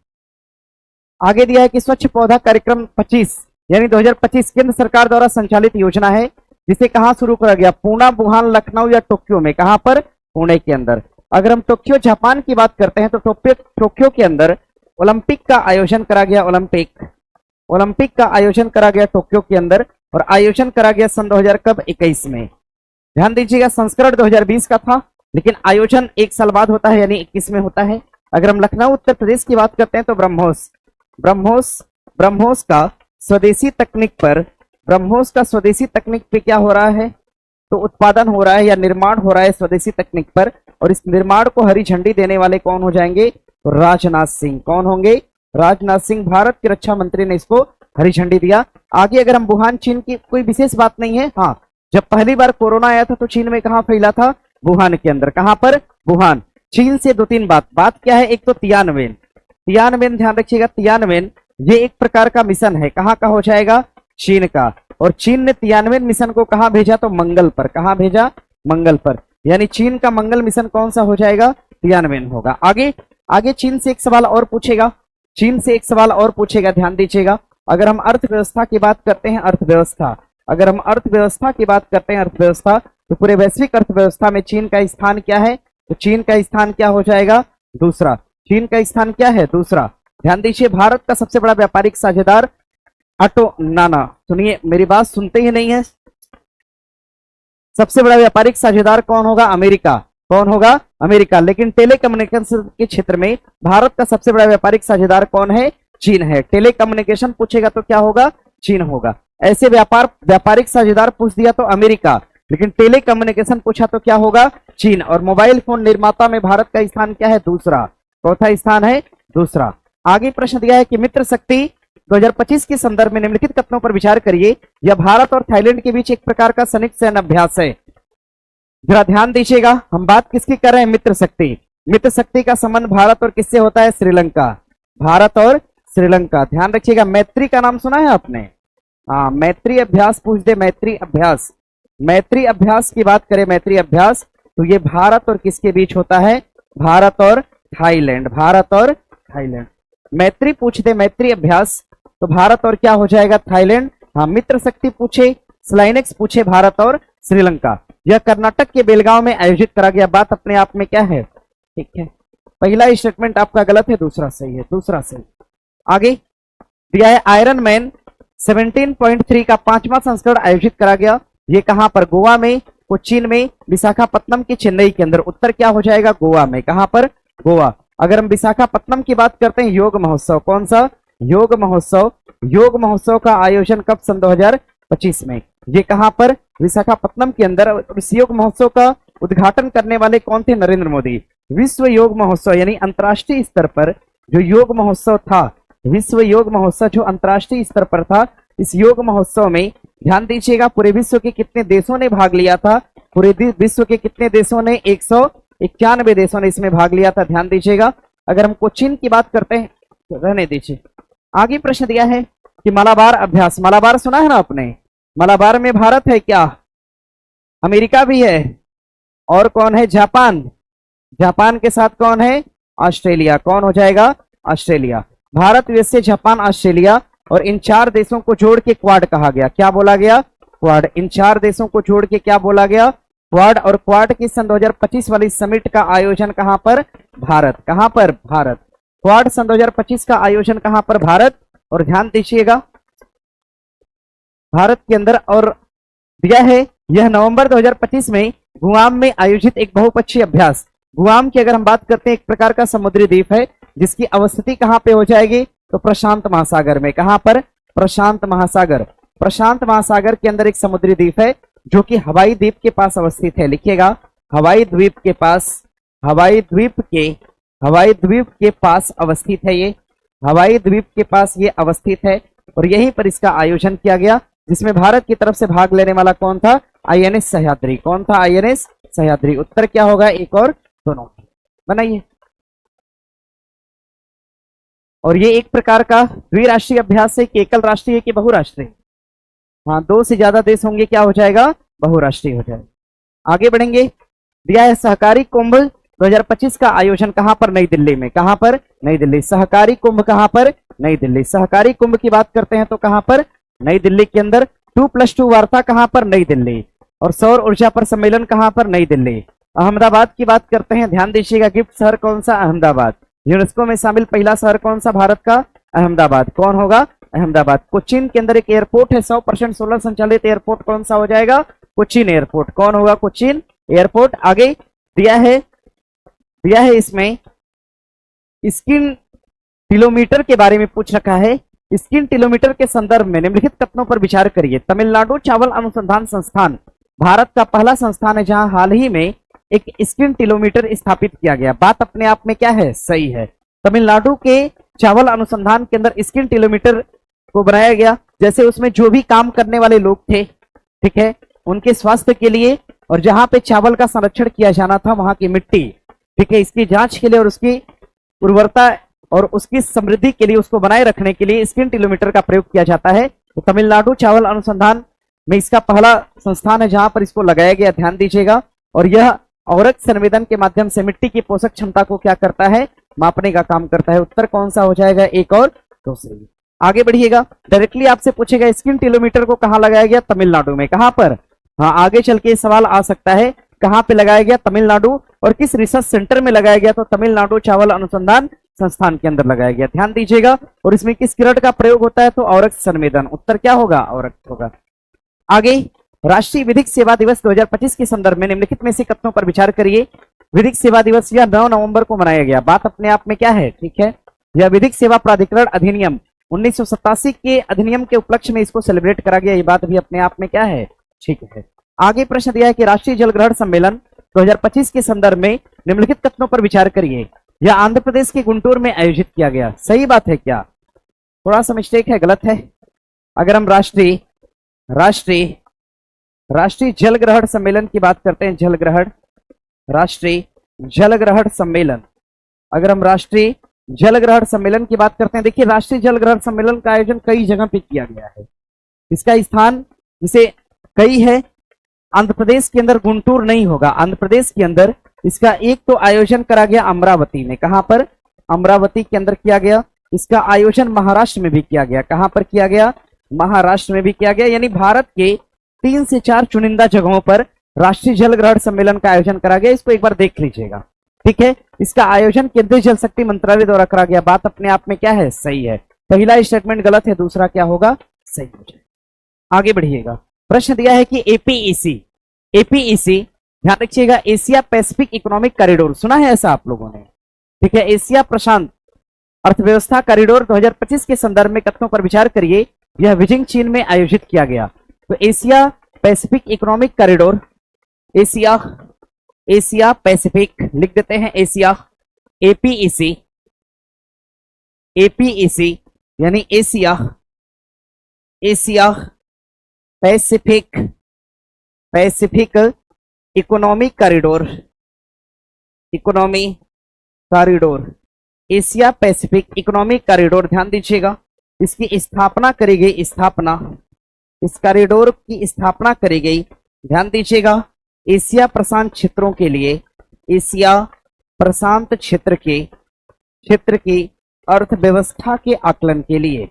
आगे दिया है कि स्वच्छ पौधा कार्यक्रम 25 यानी 2025 केंद्र सरकार द्वारा संचालित योजना है, जिसे कहां शुरू करा गया? पुणे, वुहान, लखनऊ या टोक्यो में? कहां पर? पुणे के अंदर। अगर हम टोक्यो जापान की बात करते हैं तो टोक्यो के अंदर ओलंपिक का आयोजन करा गया। ओलंपिक का आयोजन करा गया टोक्यो के अंदर, और आयोजन करा गया सन 2021 में। ध्यान दीजिएगा, संस्करण 2020 का था, लेकिन आयोजन 1 साल बाद होता है, यानी 21 में होता है। अगर हम लखनऊ उत्तर प्रदेश की बात करते हैं तो ब्रह्मोस का स्वदेशी तकनीक पे क्या हो रहा है? तो उत्पादन हो रहा है या निर्माण हो रहा है स्वदेशी तकनीक पर, और इस निर्माण को हरी झंडी देने वाले कौन हो जाएंगे? तो राजनाथ सिंह। कौन होंगे? राजनाथ सिंह। भारत के रक्षा मंत्री ने इसको हरी झंडी दिया। आगे अगर हम वुहान, चीन की कोई विशेष बात नहीं है। हाँ, जब पहली बार कोरोना आया था तो चीन में कहां फैला था? वुहान के अंदर। कहां पर? वुहान। चीन से 2-3 बात क्या है? एक तो तियानवेन, ध्यान रखिएगा तियानवेन ये एक प्रकार का मिशन है, कहाँ का हो जाएगा, चीन का। और चीन ने तियानवेन मिशन को कहाँ भेजा, तो मंगल पर। कहाँ भेजा, मंगल पर। यानी चीन का मंगल मिशन कौन सा हो जाएगा, तियानवेन होगा। आगे आगे चीन से एक सवाल और पूछेगा, चीन से एक सवाल और पूछेगा, ध्यान दीजिएगा। अगर हम अर्थव्यवस्था की बात करते हैं, अर्थव्यवस्था, अगर हम अर्थव्यवस्था की बात करते हैं, अर्थव्यवस्था, तो पूरे वैश्विक अर्थव्यवस्था में चीन का स्थान क्या है, तो चीन का स्थान क्या हो जाएगा, दूसरा। चीन का स्थान क्या है, दूसरा। ध्यान दीजिए, भारत का सबसे बड़ा व्यापारिक साझेदार नाना, सुनिए मेरी बात सुनते ही नहीं है। सबसे बड़ा व्यापारिक साझेदार कौन होगा, अमेरिका। कौन होगा, अमेरिका। लेकिन टेलीकम्युनिकेशन के क्षेत्र में भारत का सबसे बड़ा व्यापारिक साझेदार कौन है, चीन है। टेलीकम्युनिकेशन पूछेगा तो क्या होगा, चीन होगा। ऐसे व्यापारिक साझेदार पूछ दिया तो अमेरिका, लेकिन टेलीकम्युनिकेशन पूछा तो क्या होगा, चीन। और मोबाइल फोन निर्माता में भारत का स्थान क्या है, दूसरा। चौथा स्थान है दूसरा। आगे प्रश्न दिया है कि मित्र शक्ति 2025 के संदर्भ में निम्नलिखित कथनों पर विचार करिए। यह भारत और थाईलैंड के बीच एक प्रकार का संयुक्त सैन्य अभ्यास है। जरा ध्यान दीजिएगा, हम बात किसकी कर रहे हैं, मित्र शक्ति। मित्र शक्ति का संबंध भारत और किससे होता है, श्रीलंका। भारत और श्रीलंका। ध्यान रखिएगा, मैत्री का नाम सुना है आपने, हाँ, मैत्री अभ्यास पूछ दे, मैत्री अभ्यास। मैत्री अभ्यास की बात करें, मैत्री अभ्यास, तो ये भारत और किसके बीच होता है, भारत और थाईलैंड। भारत और थाईलैंड। मैत्री पूछ दे, मैत्री अभ्यास, तो भारत और क्या हो जाएगा, थाईलैंड। हाँ, मित्र शक्ति पूछे, स्लाइनेक्स पूछे, भारत और श्रीलंका। यह कर्नाटक के बेलगांव में आयोजित करा गया। बात अपने आप में क्या है, ठीक है। पहला स्टेटमेंट आपका गलत है, दूसरा सही है, दूसरा सही। आगे दिया है आयरन मैन 17.3 का 5वां संस्करण आयोजित करा गया। ये कहां पर, गोवा में, कोचीन में, विशाखापत्तनम के चेन्नई के अंदर। उत्तर क्या हो जाएगा, गोवा में। कहां पर, गोवा। अगर हम विशाखापत्तनम की बात करते हैं, योग महोत्सव, कौन सा, योग महोत्सव। योग महोत्सव का आयोजन कब, सन 2025 में। ये कहां पर, विशाखापत्तनम के अंदर। इस योग महोत्सव का उद्घाटन करने वाले कौन थे, नरेंद्र मोदी। विश्व योग महोत्सव यानी अंतर्राष्ट्रीय स्तर पर जो योग महोत्सव था, विश्व योग महोत्सव जो अंतर्राष्ट्रीय स्तर पर था, इस योग महोत्सव में ध्यान दीजिएगा पूरे विश्व के कितने देशों ने भाग लिया था, पूरे विश्व के कितने देशों ने, 191 देशों ने इसमें भाग लिया था। ध्यान दीजिएगा। अगर हम कोचीन की बात करते हैं, तो रहने दीजिए। आगे प्रश्न दिया है कि मलाबार अभ्यास, मलाबार सुना है ना आपने, मलाबार में भारत है क्या, अमेरिका भी है, और कौन है, जापान। जापान के साथ कौन है, ऑस्ट्रेलिया। कौन हो जाएगा, Australia. Bharat, USA, Japan, Australia, और इन 4 देशों को जोड़ के क्वाड कहा गया। क्या बोला गया, क्वाड। इन 4 देशों को जोड़ के क्या बोला गया, क्वाड। और क्वाड की सन 2025 वाली समिट का आयोजन कहां पर, भारत। कहां पर, भारत। क्वाड सन 2025 का आयोजन कहां पर, भारत। और ध्यान दीजिएगा, भारत के अंदर। और दिया है यह नवंबर 2025 में गुआम में आयोजित एक बहुपक्षीय अभ्यास। गुआम की अगर हम बात करते हैं, एक प्रकार का समुद्री द्वीप है जिसकी अवस्थिति कहां पे हो जाएगी, तो प्रशांत महासागर में। कहां पर, प्रशांत महासागर। प्रशांत महासागर के अंदर एक समुद्री द्वीप है जो कि हवाई द्वीप के पास अवस्थित है। लिखिएगा, हवाई द्वीप के पास, हवाई द्वीप के पास अवस्थित है ये, हवाई द्वीप के पास ये अवस्थित है। और यहीं पर इसका आयोजन किया गया, जिसमें भारत की तरफ से भाग लेने वाला कौन था, आईएनएस सह्याद्री। कौन था, आईएनएस सह्याद्री। उत्तर क्या होगा, एक और दोनों। बनाइए। और ये एक प्रकार का द्विराष्ट्रीय अभ्यास है कि एकल राष्ट्रीय है कि बहुराष्ट्रीय, हाँ, 2 से ज्यादा देश होंगे, क्या हो जाएगा, बहुराष्ट्रीय हो जाएगा। आगे बढ़ेंगे। दिया है सहकारी कुंभ 2025 का आयोजन कहां पर, नई दिल्ली में। कहां पर, नई दिल्ली। सहकारी कुंभ कहां पर, नई दिल्ली। सहकारी कुंभ की बात करते हैं तो कहां पर, नई दिल्ली के अंदर। 2+2 वार्ता कहां पर, नई दिल्ली। और सौर ऊर्जा पर सम्मेलन कहां पर, नई दिल्ली। अहमदाबाद की बात करते हैं, ध्यान दीजिएगा, गिफ्ट शहर कौन सा, अहमदाबाद। यूनेस्को में शामिल पहला शहर कौन सा, भारत का, अहमदाबाद। कौन होगा, अहमदाबाद। कोचीन के अंदर एक एयरपोर्ट है, 100% सोलर संचालित एयरपोर्ट, कौन सा हो जाएगा, कोचीन एयरपोर्ट। कौन होगा, कोचीन एयरपोर्ट। आगे दिया है इसमें स्किन किलोमीटर के बारे में पूछ रखा है। स्किन किलोमीटर के संदर्भ में निम्नलिखित कथनों पर विचार करिए। तमिलनाडु चावल अनुसंधान संस्थान भारत का पहला संस्थान है जहां हाल ही में एक स्किन किलोमीटर स्थापित किया गया। बात अपने आप में क्या है, सही है। तमिलनाडु के चावल अनुसंधान के अंदर स्किन किलोमीटर को बनाया गया, जैसे उसमें जो भी काम करने वाले लोग थे, ठीक है, उनके स्वास्थ्य के लिए, और जहां पे चावल का संरक्षण किया जाना था वहां की मिट्टी, ठीक है, इसकी जांच के लिए और उसकी उर्वरता और उसकी समृद्धि के लिए, उसको बनाए रखने के लिए स्किन टिलोमीटर का प्रयोग किया जाता है। तो तमिलनाडु चावल अनुसंधान में इसका पहला संस्थान है जहां पर इसको लगाया गया, ध्यान दीजिएगा। और यह औरक संवेदन के माध्यम से मिट्टी की पोषक क्षमता को क्या करता है, मापने का काम करता है। उत्तर कौन सा हो जाएगा, एक और दो सही। आगे बढ़िएगा, डायरेक्टली आपसे पूछेगा स्किन टिलोमीटर को कहां लगाया गया, तमिलनाडु में। कहां पर, हाँ आगे चल के सवाल आ सकता है, कहां पे लगाया गया, तमिलनाडु। और किस रिसर्च सेंटर में लगाया गया, तो तमिलनाडु चावल अनुसंधान संस्थान के अंदर लगाया गया, ध्यान दीजिएगा। और इसमें किस किरण का प्रयोग होता है, तो औरक संवेदन। उत्तर क्या होगा, औरक होगा। आगे, राष्ट्रीय विधिक सेवा दिवस 2025 के संदर्भ में निम्नलिखित में से कथनों पर विचार करिए। विधिक सेवा दिवस यह 9 नवंबर को मनाया गया, बात अपने आप में क्या है, ठीक है। यह विधिक सेवा प्राधिकरण अधिनियम 1987 के अधिनियम के उपलक्ष्य में इसको सेलिब्रेट करा गया, ये बात भी अपने आप में क्या है, ठीक है। आगे प्रश्न दिया है कि राष्ट्रीय जल ग्रहण सम्मेलन 2025 के संदर्भ में निम्नलिखित कथनों पर विचार करिए। यह आंध्र प्रदेश के गुंटूर में आयोजित किया गया, सही बात है क्या, थोड़ा सा मिस्टेक है, गलत है। अगर हम राष्ट्रीय जल ग्रहण सम्मेलन की बात करते हैं, जल ग्रहण, राष्ट्रीय जल ग्रहण सम्मेलन, अगर हम राष्ट्रीय जल ग्रहण सम्मेलन की बात करते हैं, देखिए राष्ट्रीय जल ग्रहण सम्मेलन का आयोजन कई जगह पे किया गया है। इसका स्थान जिसे कई है, आंध्र प्रदेश के अंदर गुंटूर नहीं होगा, आंध्र प्रदेश के अंदर इसका एक तो आयोजन करा गया अमरावती में, कहां पर, अमरावती के अंदर किया गया। इसका आयोजन महाराष्ट्र में भी किया गया, कहां पर किया गया, महाराष्ट्र में भी किया गया। यानी भारत के 3 से 4 चुनिंदा जगहों पर राष्ट्रीय जल ग्रहण सम्मेलन का आयोजन करा गया, इसको एक बार देख लीजिएगा, ठीक है। इसका आयोजन केंद्रीय जल शक्ति मंत्रालय द्वारा करा गया, बात अपने आप में क्या है, सही है। पहला स्टेटमेंट गलत है, दूसरा क्या होगा, सही हो जाएगा। आगे बढ़िएगा, प्रश्न दिया है कि एपीईसी ध्यान रखिएगा, एशिया पैसिफिक इकोनॉमिक कॉरिडोर, सुना है ऐसा आप लोगों ने, ठीक है। एशिया प्रशांत अर्थव्यवस्था कॉरिडोर 2025 के संदर्भ में कथनों पर विचार करिए। यह बीजिंग चीन में आयोजित किया गया। तो Asia Pacific economic corridor, Asia Pacific लिख देते हैं, एशिया, एपीईसी यानी Asia Pacific economic corridor, Asia Pacific economic corridor, ध्यान दीजिएगा। इसकी स्थापना करी गई, इस कॉरिडोर की स्थापना करी गई, ध्यान दीजिएगा, एशिया प्रशांत क्षेत्रों के लिए, एशिया प्रशांत क्षेत्र की अर्थव्यवस्था के आकलन के लिए,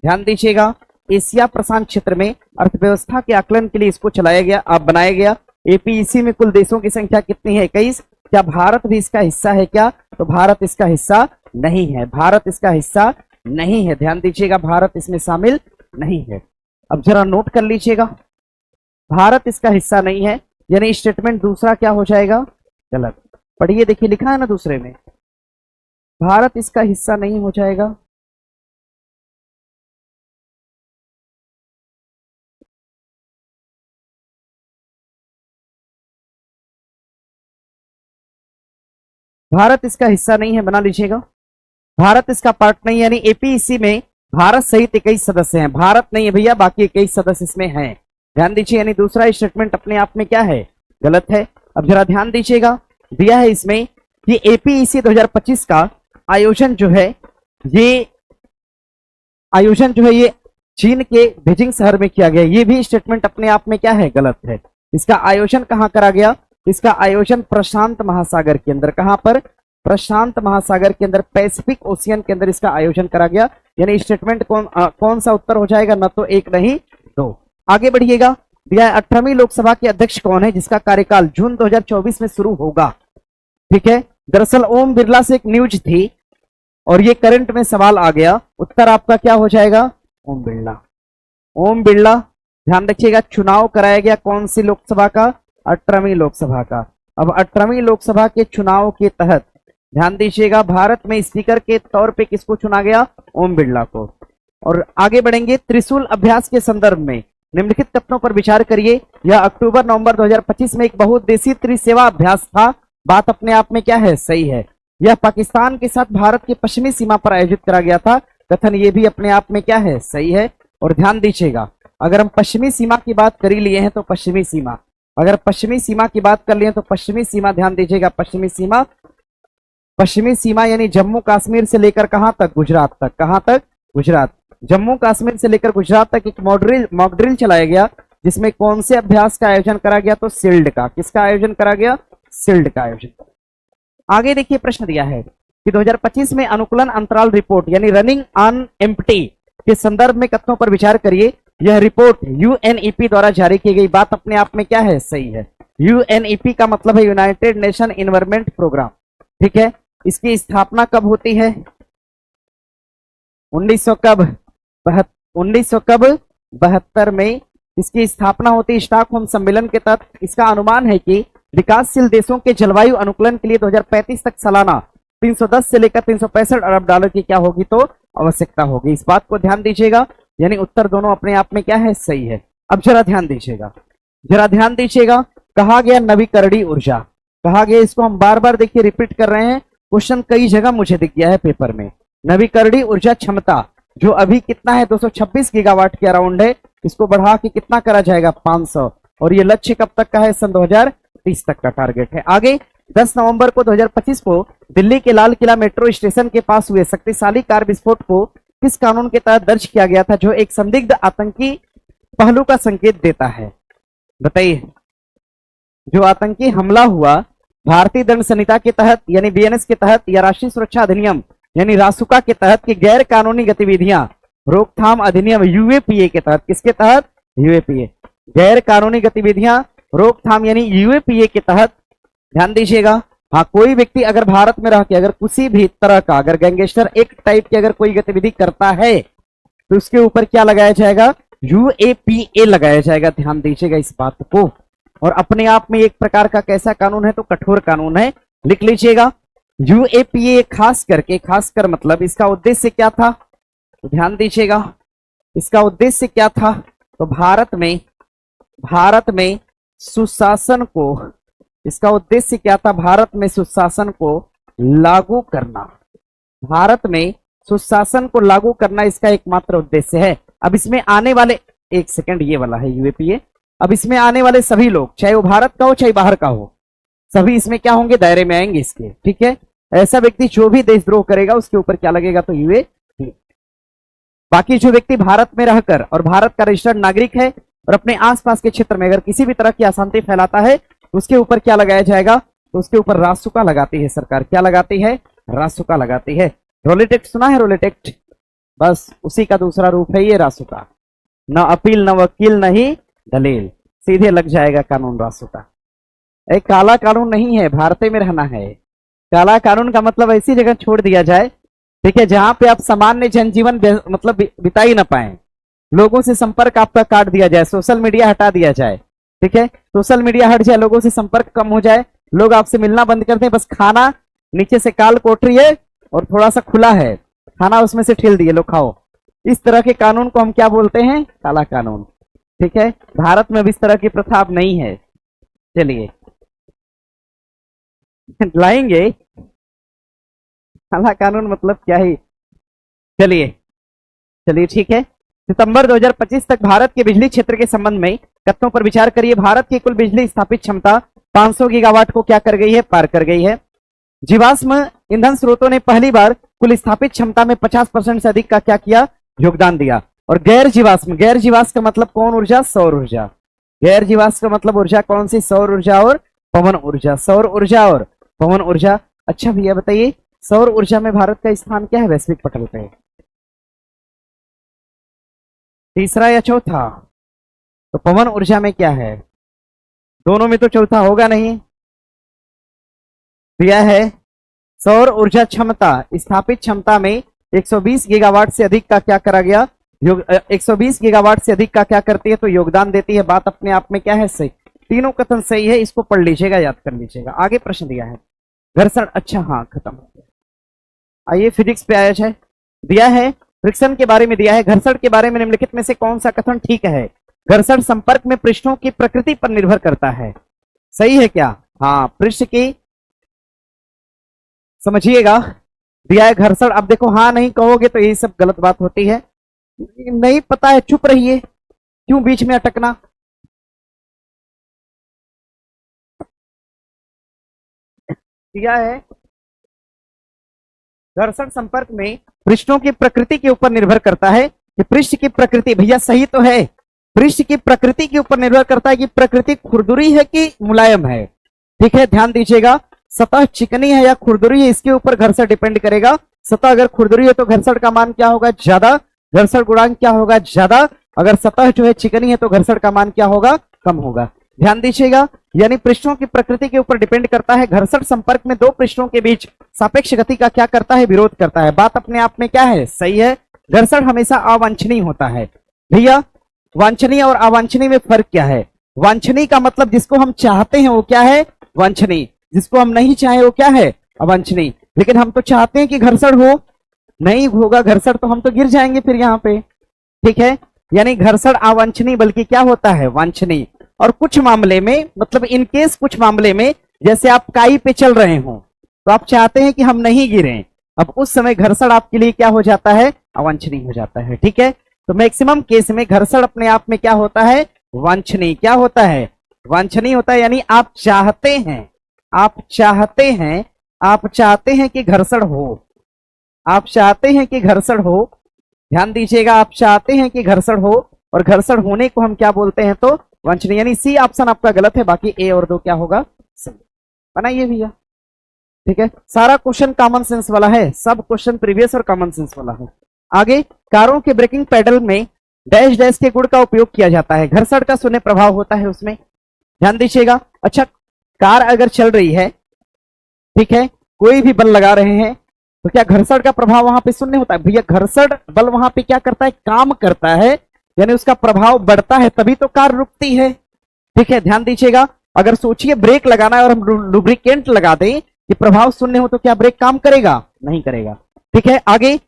ध्यान दीजिएगा। एशिया प्रशांत क्षेत्र में अर्थव्यवस्था के आकलन के लिए इसको चलाया गया, अब बनाया गया। एपीईसी में कुल देशों की संख्या कितनी है, 21। क्या भारत भी इसका हिस्सा है क्या, तो भारत इसका हिस्सा नहीं है, भारत इसका हिस्सा नहीं है, ध्यान दीजिएगा, भारत इसमें शामिल नहीं है। अब जरा नोट कर लीजिएगा, भारत इसका हिस्सा नहीं है, यानी स्टेटमेंट दूसरा क्या हो जाएगा, गलत। पढ़िए, देखिए लिखा है ना दूसरे में, भारत इसका हिस्सा नहीं हो जाएगा। भारत इसका हिस्सा नहीं है, बना लीजिएगा, भारत इसका पार्ट नहीं, यानी एपीईसी में भारत सहित 21 सदस्य हैं, भारत नहीं है भैया, बाकी 21 सदस्य इसमें हैं, ध्यान दीजिए। यानी दूसरा स्टेटमेंट अपने आप में क्या है, गलत है। अब जरा ध्यान दीजिएगा, दिया है इसमें कि एपीईसी 2025 का आयोजन जो है ये चीन के बीजिंग शहर में किया गया, ये भी स्टेटमेंट अपने आप में क्या है, गलत है। इसका आयोजन कहां करा गया, इसका आयोजन प्रशांत महासागर के अंदर, कहां पर, प्रशांत महासागर के अंदर, पैसिफिक ओशियन के अंदर इसका आयोजन करा गया। यानी स्टेटमेंट कौन सा उत्तर हो जाएगा, न तो एक नहीं दो। आगे बढ़िएगा, दिया है 18वीं लोकसभा के अध्यक्ष कौन है जिसका कार्यकाल जून 2024 में शुरू होगा, ठीक है। दरअसल ओम बिरला से एक न्यूज थी और ये करंट में सवाल आ गया, उत्तर आपका क्या हो जाएगा, ओम बिरला। ध्यान रखिएगा, चुनाव कराया गया कौन सी लोकसभा का, 18वीं लोकसभा का। अब 18वीं लोकसभा के चुनाव के तहत ध्यान दीजिएगा, भारत में स्पीकर के तौर पे किसको चुना गया, ओम बिरला को। और आगे बढ़ेंगे, त्रिशूल अभ्यास के संदर्भ में निम्नलिखित कथनों पर विचार करिए। यह अक्टूबर नवंबर 2025 में एक बहुउद्देशीय त्रिसेवा अभ्यास था, बात अपने आप में क्या है, सही है। यह पाकिस्तान के साथ भारत की पश्चिमी सीमा पर आयोजित करा गया था, कथन ये भी अपने आप में क्या है, सही है। और ध्यान दीजिएगा, अगर हम पश्चिमी सीमा की बात कर ही लिए हैं तो पश्चिमी सीमा, अगर पश्चिमी सीमा की बात कर लिए तो पश्चिमी सीमा, ध्यान दीजिएगा, पश्चिमी पश्चिमी सीमा यानी जम्मू कश्मीर से लेकर कहां तक? गुजरात तक। कहां तक? गुजरात। जम्मू कश्मीर से लेकर गुजरात तक एक मॉक ड्रिल चलाया गया, जिसमें कौन से अभ्यास का आयोजन करा गया? तो सील्ड का। किसका आयोजन करा गया? सील्ड का आयोजन। आगे देखिए प्रश्न दिया है कि 2025 में अनुकूलन अंतराल रिपोर्ट यानी रनिंग ऑन एम्प्टी के संदर्भ में कथनों पर विचार करिए। यह रिपोर्ट यूएनईपी द्वारा जारी की गई। बात अपने आप में क्या है? सही है। यूएनईपी का मतलब है यूनाइटेड नेशन एनवायरमेंट प्रोग्राम। ठीक है। इसकी स्थापना कब होती है? 1972 में इसकी स्थापना होती है स्टॉकहोम सम्मेलन के तहत। इसका अनुमान है कि विकासशील देशों के जलवायु अनुकूलन के लिए 2035 तक सालाना 310 से लेकर 365 अरब डॉलर की क्या होगी? तो आवश्यकता होगी। इस बात को ध्यान दीजिएगा, यानी उत्तर दोनों अपने आप में क्या है? सही है। अब जरा ध्यान दीजिएगा, जरा ध्यान दीजिएगा। कहा गया नवीकरणीय ऊर्जा, कहा गया, इसको हम बार बार देखिए रिपीट कर रहे हैं, क्वेश्चन कई जगह मुझे दिख गया है पेपर में। नवीकरणीय ऊर्जा क्षमता जो अभी कितना है? 226 गीगावाट के अराउंड है। इसको बढ़ा के कितना करा जाएगा? 500। और ये लक्ष्य कब तक का है? सन 2030 तक का टारगेट है। आगे 10 नवंबर को 2025 को दिल्ली के लाल किला मेट्रो स्टेशन के पास हुए शक्तिशाली कार विस्फोट को किस कानून के तहत दर्ज किया गया था, जो एक संदिग्ध आतंकी पहलू का संकेत देता है? बताइए। जो आतंकी हमला हुआ भारतीय दंड संहिता के तहत यानी बीएनएस के तहत या राष्ट्रीय सुरक्षा अधिनियम यानी रासुका के तहत की गैर कानूनी गतिविधियां रोकथाम अधिनियम यूएपीए के तहत? किसके तहत? यूएपीए। गैर कानूनी गतिविधियां रोकथाम यानी यूएपीए के तहत। ध्यान दीजिएगा। हाँ, कोई व्यक्ति अगर भारत में रह के अगर किसी भी तरह का अगर गैंगस्टर एक्ट टाइप की अगर कोई गतिविधि करता है तो उसके ऊपर क्या लगाया जाएगा? यूएपीए लगाया जाएगा। ध्यान दीजिएगा इस बात को। और अपने आप में एक प्रकार का कैसा कानून है? तो कठोर कानून है। लिख लीजिएगा यूएपीए। खासकर मतलब इसका उद्देश्य क्या था? तो ध्यान दीजिएगा, इसका उद्देश्य क्या था? तो भारत में सुशासन को, इसका उद्देश्य क्या था? भारत में सुशासन को लागू करना। भारत में सुशासन को लागू करना इसका एकमात्र उद्देश्य है। अब इसमें आने वाले, एक सेकंड, ये वाला है यूएपीए। अब इसमें आने वाले सभी लोग, चाहे वो भारत का हो चाहे बाहर का हो, सभी इसमें क्या होंगे? दायरे में आएंगे इसके। ठीक है। ऐसा व्यक्ति जो भी देशद्रोह करेगा उसके ऊपर क्या लगेगा? तो यूएपीए। बाकी जो व्यक्ति भारत में रहकर और भारत का रजिस्टर्ड नागरिक है और अपने आसपास के क्षेत्र में अगर किसी भी तरह की अशांति फैलाता है उसके ऊपर क्या लगाया जाएगा? तो उसके ऊपर रासुका लगाती है सरकार। क्या लगाती है? रासुका लगाती है। रोलेट एक्ट सुना है? रोलेट एक्ट, बस उसी का दूसरा रूप है ये रासुका। न अपील, न वकील, न ही दलील, सीधे लग जाएगा कानून रासुका। एक काला कानून नहीं है, भारतीय में रहना है। काला कानून का मतलब ऐसी जगह छोड़ दिया जाए, ठीक है, जहां पे आप सामान्य जनजीवन मतलब बिता ही ना पाए, लोगों से संपर्क आपका काट दिया जाए, सोशल मीडिया हटा दिया जाए। ठीक है, सोशल मीडिया हट जाए, लोगों से संपर्क कम हो जाए, लोग आपसे मिलना बंद कर दें, बस खाना नीचे से काल कोठरी है और थोड़ा सा खुला है, खाना उसमें से ठेल दिए, लो खाओ। इस तरह के कानून को हम क्या बोलते हैं? काला कानून। ठीक है, भारत में अब इस तरह की प्रथा अब नहीं है। चलिए लाएंगे काला कानून मतलब क्या ही। चलिए ठीक है। सितंबर 2025 तक भारत के बिजली क्षेत्र के संबंध में कथनों पर विचार करिए। भारत की कुल बिजली स्थापित क्षमता 500 गीगावाट को क्या कर गई है? पार कर गई है। जीवाश्म ईंधन स्रोतों ने पहली बार कुल स्थापित क्षमता में 50% से अधिक का क्या किया? योगदान दिया। और गैर जीवाश्म का मतलब कौन ऊर्जा? सौर ऊर्जा। गैर जीवाश्म का मतलब ऊर्जा कौन सी? सौर ऊर्जा और पवन ऊर्जा। सौर ऊर्जा और पवन ऊर्जा। अच्छा भैया बताइए, सौर ऊर्जा में भारत का स्थान क्या है वैश्विक पटल पे? तीसरा या चौथा? तो पवन ऊर्जा में क्या है? दोनों में तो चौथा होगा नहीं। दिया है सौर ऊर्जा क्षमता, स्थापित क्षमता में 120 गीगावाट से अधिक का क्या करा गया? 120 गीगावाट से अधिक का क्या करती है? तो योगदान देती है। बात अपने आप में क्या है? सही। तीनों कथन सही है, इसको पढ़ लीजिएगा, याद कर लीजिएगा। आगे प्रश्न दिया है घर्षण। अच्छा हाँ, खत्म हो गया। आइए फिजिक्स पे आया है। दिया है फ्रिक्शन के बारे में दिया है। घर्षण के बारे में निम्नलिखित में से कौन सा कथन ठीक है? घर्षण संपर्क में पृष्ठों की प्रकृति पर निर्भर करता है। सही है क्या? हाँ, पृष्ठ की समझिएगा। दिया है घर्षण। अब देखो हाँ नहीं कहोगे तो यही सब गलत बात होती है। नहीं पता है चुप रहिए, क्यों बीच में अटकना। दिया है घर्षण संपर्क में पृष्ठों की प्रकृति के ऊपर निर्भर करता है कि पृष्ठ की प्रकृति, भैया सही तो है, पृष्ठ की प्रकृति के ऊपर निर्भर करता है कि प्रकृति खुरदुरी है कि मुलायम है। ठीक है, ध्यान दीजिएगा, सतह चिकनी है या खुरदुरी है, इसके ऊपर घर्षण डिपेंड करेगा। सतह अगर खुरदुरी है तो घर्षण का मान क्या होगा, ज्यादा, घर्षण गुणांक क्या होगा, ज्यादा। अगर सतह जो है चिकनी है तो घर्षण का मान क्या होगा, कम होगा। ध्यान दीजिएगा, यानी पृष्ठों की प्रकृति के ऊपर डिपेंड करता है। घर्षण संपर्क में दो पृष्ठों के बीच सापेक्ष गति का क्या करता है, विरोध करता है। बात अपने आप में क्या है, सही है। घर्षण हमेशा अवांछनीय होता है। भैया वांछनीय और अवांछनीय में फर्क क्या है? वांछनीय का मतलब जिसको हम चाहते हैं वो क्या है, वांछनीय। जिसको हम नहीं चाहे वो क्या है, अवांछनीय। लेकिन हम तो चाहते हैं कि घर्षण हो, नहीं होगा घर्षण तो हम तो गिर जाएंगे फिर यहाँ पे। ठीक है, यानी घर्षण अवांछनीय बल्कि क्या होता है, वांछनीय। और कुछ मामले में, मतलब इनकेस कुछ मामले में, जैसे आप काई पे चल रहे हो तो आप चाहते हैं कि हम नहीं गिरें, अब उस समय घर्षण आपके लिए क्या हो जाता है, अवांछनीय हो जाता है। ठीक है, तो मैक्सिमम केस में घर्षण अपने आप में क्या होता है, वांछनीय। क्या होता है, वांछनीय होता है। यानी आप चाहते हैं, आप चाहते हैं, आप चाहते हैं कि घर्षण हो, आप चाहते हैं कि घर्षण हो। ध्यान दीजिएगा, आप चाहते हैं कि घर्षण हो, और घर्षण होने को हम क्या बोलते हैं, तो वांछनीय। यानी सी ऑप्शन आपका गलत है, बाकी ए और दो क्या होगा, सही। बनाइए भैया। ठीक है, सारा क्वेश्चन कॉमन सेंस वाला है, सब क्वेश्चन प्रीवियस और कॉमन सेंस वाला है। आगे, कारों के ब्रेकिंग पैडल में डैश डैश के गुण का उपयोग किया जाता है, घर्षण का शून्य प्रभाव होता है उसमें। ध्यान दीजिएगा। अच्छा, कार अगर चल रही है, ठीक है, कोई भी बल लगा रहे हैं, तो क्या घर्षण का प्रभाव वहां पे शून्य होता है? भैया घर्षण बल वहां पे क्या करता है, काम करता है, यानी उसका प्रभाव बढ़ता है, तभी तो कार रुकती है। ठीक है, ध्यान दीजिएगा। अगर सोचिए ब्रेक लगाना है और हम लुब्रिकेंट लगा दें कि प्रभाव शून्य हो, तो क्या ब्रेक काम करेगा, नहीं करेगा। ठीक है, आगे,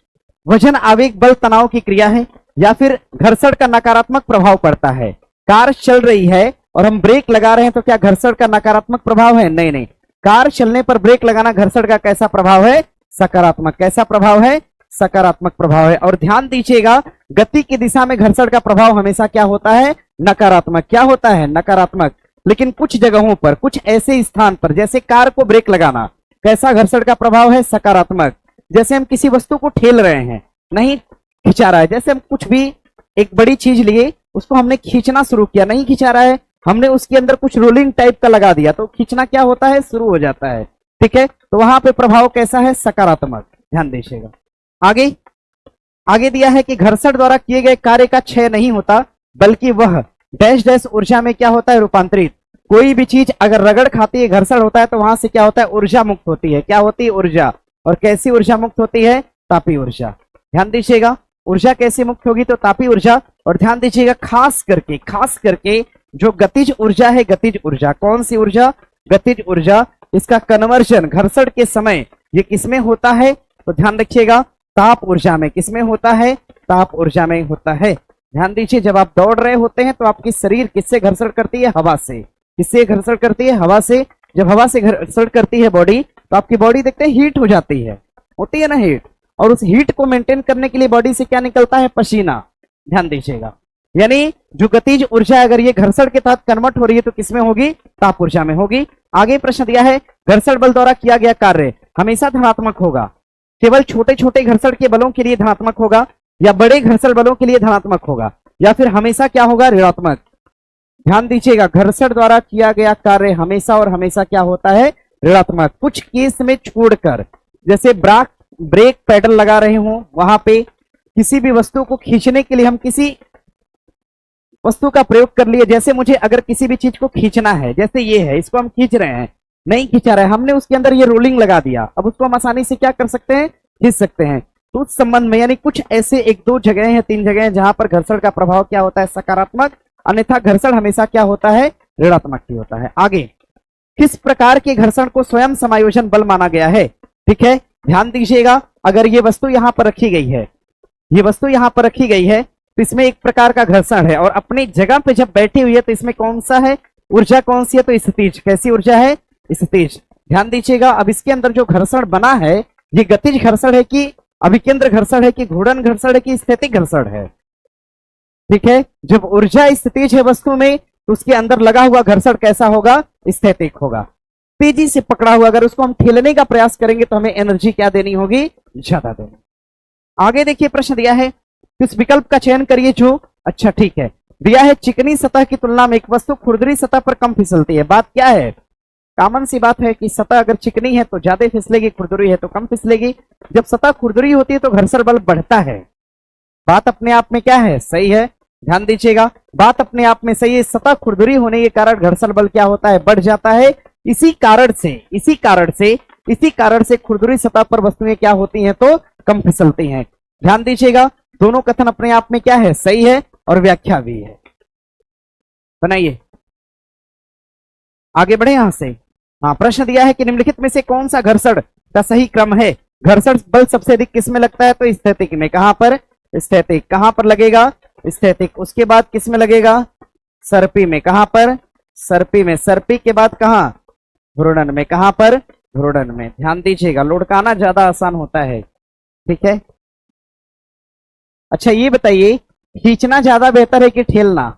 वजन आवेग बल तनाव की क्रिया है, या फिर घर्षण का नकारात्मक प्रभाव पड़ता है। कार चल रही है और हम ब्रेक लगा रहे हैं, तो क्या घर्षण का नकारात्मक प्रभाव है, नहीं नहीं। कार चलने पर ब्रेक लगाना घर्षण का कैसा प्रभाव है, सकारात्मक। कैसा प्रभाव है, सकारात्मक प्रभाव है। और ध्यान दीजिएगा, गति की दिशा में घर्षण का प्रभाव हमेशा क्या होता है, नकारात्मक। क्या होता है, नकारात्मक। लेकिन कुछ जगहों पर, कुछ ऐसे स्थान पर, जैसे कार को ब्रेक लगाना, कैसा घर्षण का प्रभाव है, सकारात्मक। जैसे हम किसी वस्तु को ठेल रहे हैं, नहीं खिंचा रहा है, जैसे हम कुछ भी एक बड़ी चीज लिए, उसको हमने खींचना शुरू किया, नहीं खिंचा रहा है, हमने उसके अंदर कुछ रोलिंग टाइप का लगा दिया, तो खींचना क्या होता है, शुरू हो जाता है। ठीक है, तो वहां पे प्रभाव कैसा है, सकारात्मक। ध्यान दीजिएगा। आगे, आगे दिया है कि घर्षण द्वारा किए गए कार्य का क्षय नहीं होता, बल्कि वह डैश डैश ऊर्जा में क्या होता है, रूपांतरित। कोई भी चीज अगर रगड़ खाती है, घर्षण होता है, तो वहां से क्या होता है, ऊर्जा मुक्त होती है। क्या होती है, ऊर्जा। और कैसी ऊर्जा मुक्त होती है, तापी ऊर्जा। ध्यान दीजिएगा, ऊर्जा कैसे मुक्त होगी, तो तापी ऊर्जा। और ध्यान दीजिएगा, खास करके जो गतिज ऊर्जा है, गतिज ऊर्जा, कौन सी ऊर्जा, गतिज ऊर्जा, इसका कन्वर्जन घर्षण के समय ये किसमें होता है, तो ध्यान रखिएगा, ताप ऊर्जा में। किसमें होता है, ताप ऊर्जा में होता है। ध्यान दीजिए, जब आप दौड़ रहे होते हैं तो आपकी शरीर किससे घर्षण करती है, हवा से। किससे घर्षण करती है, हवा से। जब हवा से घर्षण करती है बॉडी, तो आपकी बॉडी देखते हैं हीट हो जाती है, होती है ना हीट। और उस हीट को मेंटेन करने के लिए बॉडी से क्या निकलता है, पसीना। ध्यान दीजिएगा, यानी जो गतिज ऊर्जा अगर ये घर्षण के तहत कन्वर्ट हो रही है, तो किसमें होगी, ताप ऊर्जा में होगी। आगे प्रश्न दिया है, घर्षण बल द्वारा किया गया कार्य हमेशा धनात्मक होगा, केवल छोटे छोटे घर्षण के बलों के लिए धनात्मक होगा, या बड़े घर्षण बलों के लिए धनात्मक होगा, या फिर हमेशा क्या होगा, ऋणात्मक। ध्यान दीजिएगा, घर्षण द्वारा किया गया कार्य हमेशा और हमेशा क्या होता है, ऋणात्मक। कुछ केस में छोड़कर, जैसे ब्रेक पैडल लगा रहे हो, वहां पे किसी भी वस्तु को खींचने के लिए हम किसी वस्तु का प्रयोग कर लिए। जैसे मुझे अगर किसी भी चीज को खींचना है, जैसे ये है, इसको हम खींच रहे हैं, नहीं खींचा रहे, हमने उसके अंदर ये रोलिंग लगा दिया, अब उसको हम आसानी से क्या कर सकते हैं, खींच सकते हैं। तो उस संबंध में, यानी कुछ ऐसे एक दो जगह हैं, तीन जगह हैं, जहां पर घर्षण का प्रभाव क्या होता है, सकारात्मक, अन्यथा घर्षण हमेशा क्या होता है, ऋणात्मक ही होता है। आगे, किस प्रकार के घर्षण को स्वयं समायोजन बल माना गया है। ठीक है, ध्यान दीजिएगा, अगर ये वस्तु यहां पर रखी गई है, ये वस्तु यहां पर रखी गई है, तो इसमें एक प्रकार का घर्षण है, और अपनी जगह पे जब बैठी हुई है, तो इसमें कौन सा है, ऊर्जा कौन सी है, तो स्थितिज। कैसी ऊर्जा है, स्थितिज। ध्यान दीजिएगा, अब इसके अंदर जो घर्षण बना है, ये गतिज घर्षण है कि अभिकेंद्र घर्षण है कि घूर्णन घर्षण है कि स्थैतिक घर्षण है। ठीक है, जब ऊर्जा स्थितिज है वस्तु में, तो उसके अंदर लगा हुआ घर्षण कैसा होगा, स्थैतिक होगा। तेजी से पकड़ा हुआ, अगर उसको हम ठेलने का प्रयास करेंगे तो हमें एनर्जी क्या देनी होगी, ज्यादा देना। आगे देखिए प्रश्न दिया है, किस विकल्प का चयन करिए जो, अच्छा ठीक है, दिया है चिकनी सतह की तुलना में एक वस्तु खुरदरी सतह पर कम फिसलती है। बात क्या है, कॉमन सी बात है कि सतह अगर चिकनी है तो ज्यादा फिसलेगी, खुरदरी है तो कम फिसलेगी। जब सतह खुरदरी होती है तो घर्षण बल बढ़ता है। बात अपने आप में क्या है, सही है, ध्यान दीजिएगा, बात अपने आप में सही है। सतह खुरदरी होने के कारण घर्षण बल क्या होता है, बढ़ जाता है। इसी कारण से खुरदरी सतह पर वस्तुएं क्या होती हैं, तो कम फिसलती हैं। ध्यान दीजिएगा, दोनों कथन अपने आप में क्या है, सही है और व्याख्या भी है। बनाइए, आगे बढ़े यहां से। हाँ, प्रश्न दिया है कि निम्नलिखित में से कौन सा घर्षण का सही क्रम है। घर्षण बल सबसे अधिक किस में लगता है, तो स्थैतिक में। कहां पर, स्थैतिक। कहां पर लगेगा, स्थैतिक। उसके बाद किस में लगेगा, सर्पी में। कहां पर, सर्पी में। सर्पी के बाद कहां, घूर्णन में। कहां पर, घूर्णन में। ध्यान दीजिएगा, लुढ़काना ज्यादा आसान होता है, ठीक है। अच्छा ये बताइए, खींचना ज्यादा बेहतर है कि ठेलना,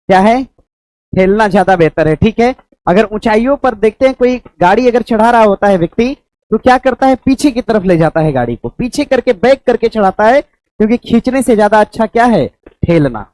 क्या है, ठेलना ज्यादा बेहतर है, ठीक है। अगर ऊंचाइयों पर देखते हैं, कोई गाड़ी अगर चढ़ा रहा होता है व्यक्ति, तो क्या करता है, पीछे की तरफ ले जाता है गाड़ी को, पीछे करके बैक करके चढ़ाता है, क्योंकि खींचने से ज्यादा अच्छा क्या है, ठेलना,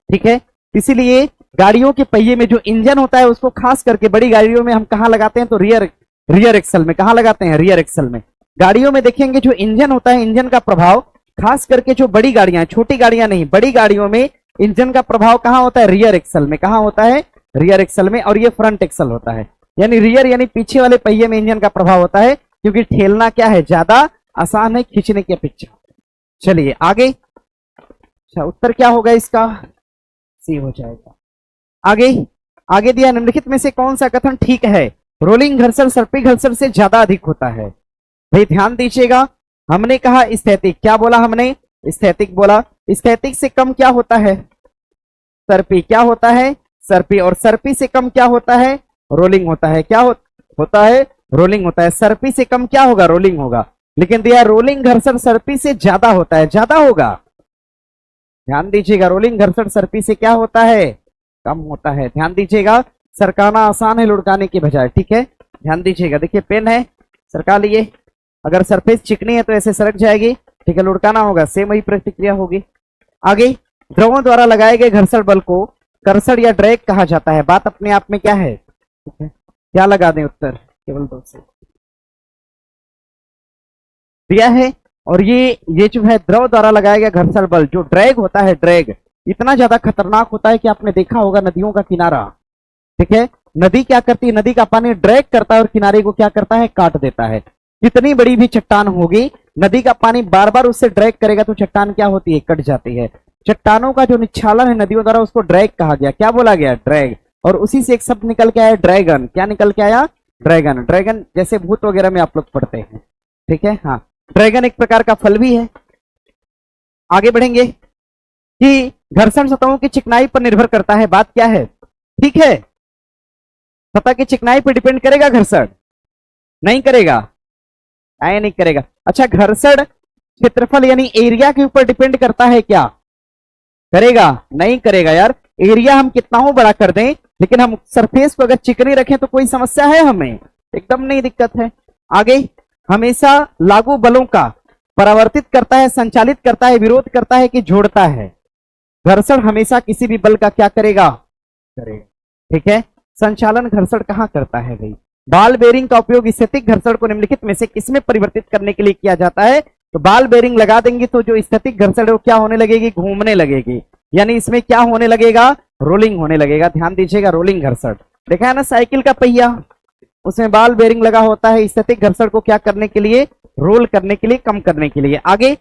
ठीक है। इसीलिए गाड़ियों के पहिए में जो इंजन होता है उसको खास करके बड़ी गाड़ियों में हम कहां लगाते हैं, तो रियर एक्सल में। कहां लगाते हैं, रियर एक्सल में। गाड़ियों में देखेंगे जो इंजन होता है, इंजन का प्रभाव खास करके जो बड़ी गाड़ियां, छोटी गाड़ियां नहीं, बड़ी गाड़ियों में इंजन का प्रभाव कहां होता है, रियर एक्सल में। कहां होता है, रियर एक्सल में। और ये फ्रंट एक्सल होता है, यानी रियर यानी पीछे वाले पहिए में इंजन का प्रभाव होता है, क्योंकि ठेलना क्या है, ज्यादा आसान है खींचने की अपेक्षा। चलिए आगे, अच्छा उत्तर क्या होगा इसका, सी हो जाएगा। आगे दिया, निम्नलिखित में से कौन सा कथन ठीक है। रोलिंग घर्षण सर्पी घर्षण से ज्यादा अधिक होता है। भाई ध्यान दीजिएगा, हमने कहा स्थैतिक, क्या बोला हमने, स्थैतिक बोला। स्थैतिक से कम क्या होता है, सर्पी। क्या होता है, सर्पी। और सर्पी से कम क्या होता है, रोलिंग होता है। क्या होता है, रोलिंग होता है। सर्पी से कम क्या होगा, रोलिंग होगा। लेकिन दिया रोलिंग घर्षण सर्पी से ज्यादा होता है, ज्यादा होगा। ध्यान दीजिएगा, रोलिंग घर्षण सर्पी से क्या होता है, कम होता है। ध्यान दीजिएगा, सरकाना आसान है लुढ़काने की बजाय, ठीक है। ध्यान दीजिएगा, देखिए पेन है, सरका लिए। अगर सरफेस चिकनी है तो ऐसे सरक जाएगी, ठीक है, लुढ़काना होगा, सेम वही प्रतिक्रिया होगी। आगे, द्रवों द्वारा लगाए गए घर्षण बल को कर्षण या ड्रैग कहा जाता है। बात अपने आप में क्या है, ठीक है। क्या लगा दें उत्तर, केवल 2 से दिया है। और ये जो है द्रव द्वारा लगाया गया घर्षण बल, जो ड्रैग होता है, ड्रैग इतना ज्यादा खतरनाक होता है कि आपने देखा होगा नदियों का किनारा, ठीक है। नदी क्या करती है, नदी का पानी ड्रैग करता है और किनारे को क्या करता है, काट देता है। कितनी बड़ी भी चट्टान होगी, नदी का पानी बार बार उससे ड्रैग करेगा तो चट्टान क्या होती है, कट जाती है। चट्टानों का जो निच्छालन है नदियों द्वारा, उसको ड्रैग कहा गया। क्या बोला गया, ड्रैग। और उसी से एक शब्द निकल के आया, ड्रैगन। क्या निकल के आया, ड्रैगन। ड्रैगन जैसे भूत वगैरह में आप लोग पढ़ते हैं, ठीक है। हाँ, ड्रैगन एक प्रकार का फल भी है। आगे बढ़ेंगे कि घर्षण सतहों की चिकनाई पर निर्भर करता है। बात क्या है, ठीक है, सतह की चिकनाई पर डिपेंड करेगा घर्षण, नहीं करेगा, आया नहीं करेगा। अच्छा, घर्षण क्षेत्रफल यानी एरिया के ऊपर डिपेंड करता है क्या, करेगा, नहीं करेगा यार। एरिया हम कितना हो बड़ा कर दें, लेकिन हम सरफेस को अगर चिकनी रखें तो कोई समस्या है हमें, एकदम नहीं दिक्कत है। आगे, हमेशा लागू बलों का परावर्तित करता है, संचालित करता है, विरोध करता है कि जोड़ता है। घर्षण हमेशा किसी भी बल का क्या करेगा, करेगा, ठीक है। संचालन घर्षण कहां करता है भाई, बॉल बेरिंग का उपयोग स्थैतिक घर्षण को निम्नलिखित में से किसमें परिवर्तित करने के लिए किया जाता है। तो बॉल बेरिंग लगा देंगे तो जो स्थैतिक घर्षण है वो क्या होने लगेगी, घूमने लगेगी, यानी इसमें क्या होने लगेगा, रोलिंग होने लगेगा। ध्यान दीजिएगा, रोलिंग घर्षण देखा है ना, साइकिल का पहिया, उसमें बॉल बेरिंग लगा होता है स्थैतिक घर्षण को क्या करने के लिए, रोल करने के लिए, कम करने के लिए। आगे,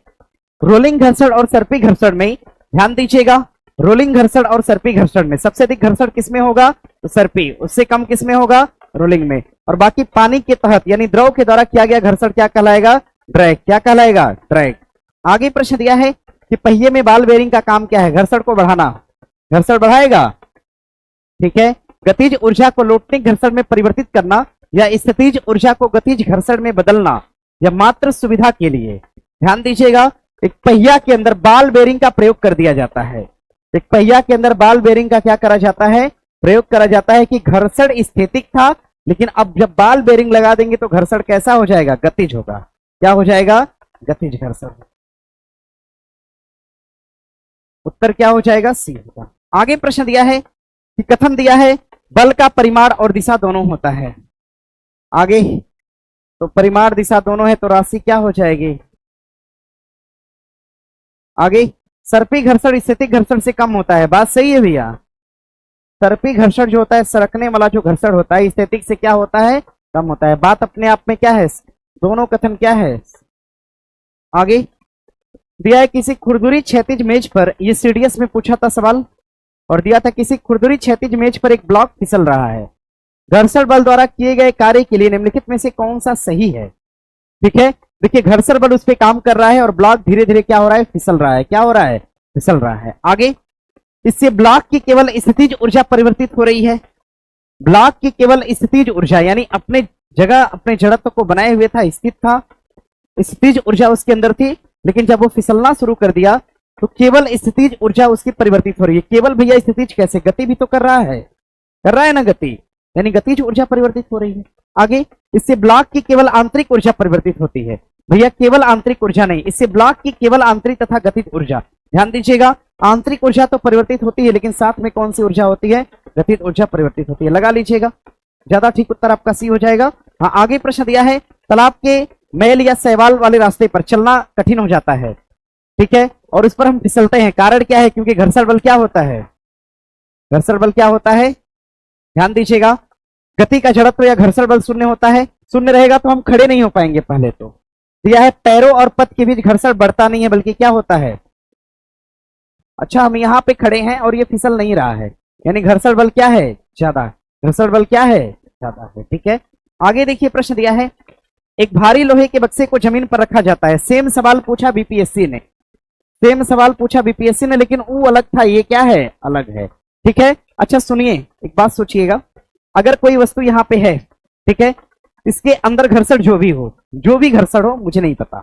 रोलिंग घर्षण और सर्पी घर्षण में ध्यान दीजिएगा, रोलिंग घर्षण और सर्पी घर्षण में सबसे अधिक घर्षण किसमें होगा, तो सर्पी, उससे कम किसमें होगा, रोलिंग में। और बाकी पानी के तहत यानी द्रव के द्वारा किया गया घर्षण क्या कहलाएगा, ड्रैग। क्या कहलाएगा, ड्रैग। आगे प्रश्न दिया है कि पहिए में बॉल बेरिंग का काम क्या है, घर्षण को बढ़ाना, घर्षण बढ़ाएगा, ठीक है। गतिज ऊर्जा को लोटनिक घर्षण में परिवर्तित करना या स्थितिज ऊर्जा को गतिज घर्षण में बदलना, या मात्र सुविधा के लिए। ध्यान दीजिएगा, एक पहिया के अंदर बॉल बेरिंग का प्रयोग कर दिया जाता है, एक पहिया के अंदर बॉल बेरिंग का क्या करा जाता है, प्रयोग करा जाता है कि घर्षण स्थैतिक था, लेकिन अब जब बॉल बेरिंग लगा देंगे तो घर्षण कैसा हो जाएगा, गतिज होगा। क्या हो जाएगा? गतिज घर्षण। उत्तर क्या हो जाएगा? सी होगा। आगे प्रश्न दिया है कि कथन दिया है बल का परिमाण और दिशा दोनों होता है। आगे तो परिमाण दिशा दोनों है तो राशि क्या हो जाएगी? आगे सर्पी घर्षण स्थैतिक घर्षण से कम होता है। बात सही है भैया। सर्पी घर्षण जो होता है, सरकने वाला जो घर्षण होता है, स्थैतिक से क्या होता है? कम होता है। बात अपने आप में क्या है? दोनों कथन क्या है? आगे दिया है किसी खुरदुरी क्षैतिज मेज पर, ये सीडीएस में पूछा था सवाल, और दिया था किसी खुरदुरी क्षैतिज मेज पर एक ब्लॉक फिसल रहा है। घर्षण बल द्वारा किए गए कार्य के लिए निम्नलिखित में से कौन सा सही है? ठीक है, देखिए घर्षण बल उस पर काम कर रहा है और ब्लॉक धीरे धीरे क्या हो रहा है? फिसल रहा है। क्या हो रहा है? फिसल रहा है। आगे इससे ब्लॉक की केवल स्थितिज ऊर्जा परिवर्तित हो रही है। ब्लॉक की केवल स्थितिज ऊर्जा यानी अपने जगह अपने जड़त्व को बनाए हुए था, स्थित था, स्थितिज ऊर्जा उसके अंदर थी, लेकिन जब वो फिसलना शुरू कर दिया तो केवल स्थितिज ऊर्जा उसकी परिवर्तित हो रही है। केवल भैया स्थितिज कैसे? गति भी तो कर रहा है, कर रहा है ना गति, यानी गतिज ऊर्जा परिवर्तित हो रही है। आगे इससे ब्लॉक की केवल आंतरिक ऊर्जा परिवर्तित होती है। भैया केवल आंतरिक ऊर्जा नहीं, इससे ब्लॉक की केवल आंतरिक तथा गतिज ऊर्जा। ध्यान दीजिएगा, आंतरिक ऊर्जा तो परिवर्तित होती है, लेकिन साथ में कौन सी ऊर्जा होती है? गतिज ऊर्जा परिवर्तित होती है। लगा लीजिएगा, ज्यादा ठीक उत्तर आपका सी हो जाएगा। हाँ, आगे प्रश्न दिया है तालाब के मैल या शैवाल वाले रास्ते पर चलना कठिन हो जाता है, ठीक है, और उस पर हम फिसलते हैं। कारण क्या है? क्योंकि घर्षण बल क्या होता है? घर्षण बल क्या होता है? ध्यान दीजिएगा, गति का जड़त्व या घर्षण बल शून्य होता है। शून्य रहेगा तो हम खड़े नहीं हो पाएंगे। पहले तो दिया है पैरों और पथ के बीच घर्षण बढ़ता नहीं है, बल्कि क्या होता है? अच्छा, हम यहाँ पे खड़े हैं और ये फिसल नहीं रहा है, यानी घर्षण बल क्या है? ज्यादा। घर्षण बल क्या है? ज्यादा है। ठीक है, आगे देखिए प्रश्न दिया है एक भारी लोहे के बक्से को जमीन पर रखा जाता है। सेम सवाल पूछा बीपीएससी ने, सेम सवाल पूछा बीपीएससी ने, लेकिन वो अलग था, ये क्या है? अलग है। ठीक है, अच्छा सुनिए, एक बात सोचिएगा, अगर कोई वस्तु यहाँ पे है, ठीक है, इसके अंदर घर्षण जो भी हो, जो भी घर्षण हो, मुझे नहीं पता,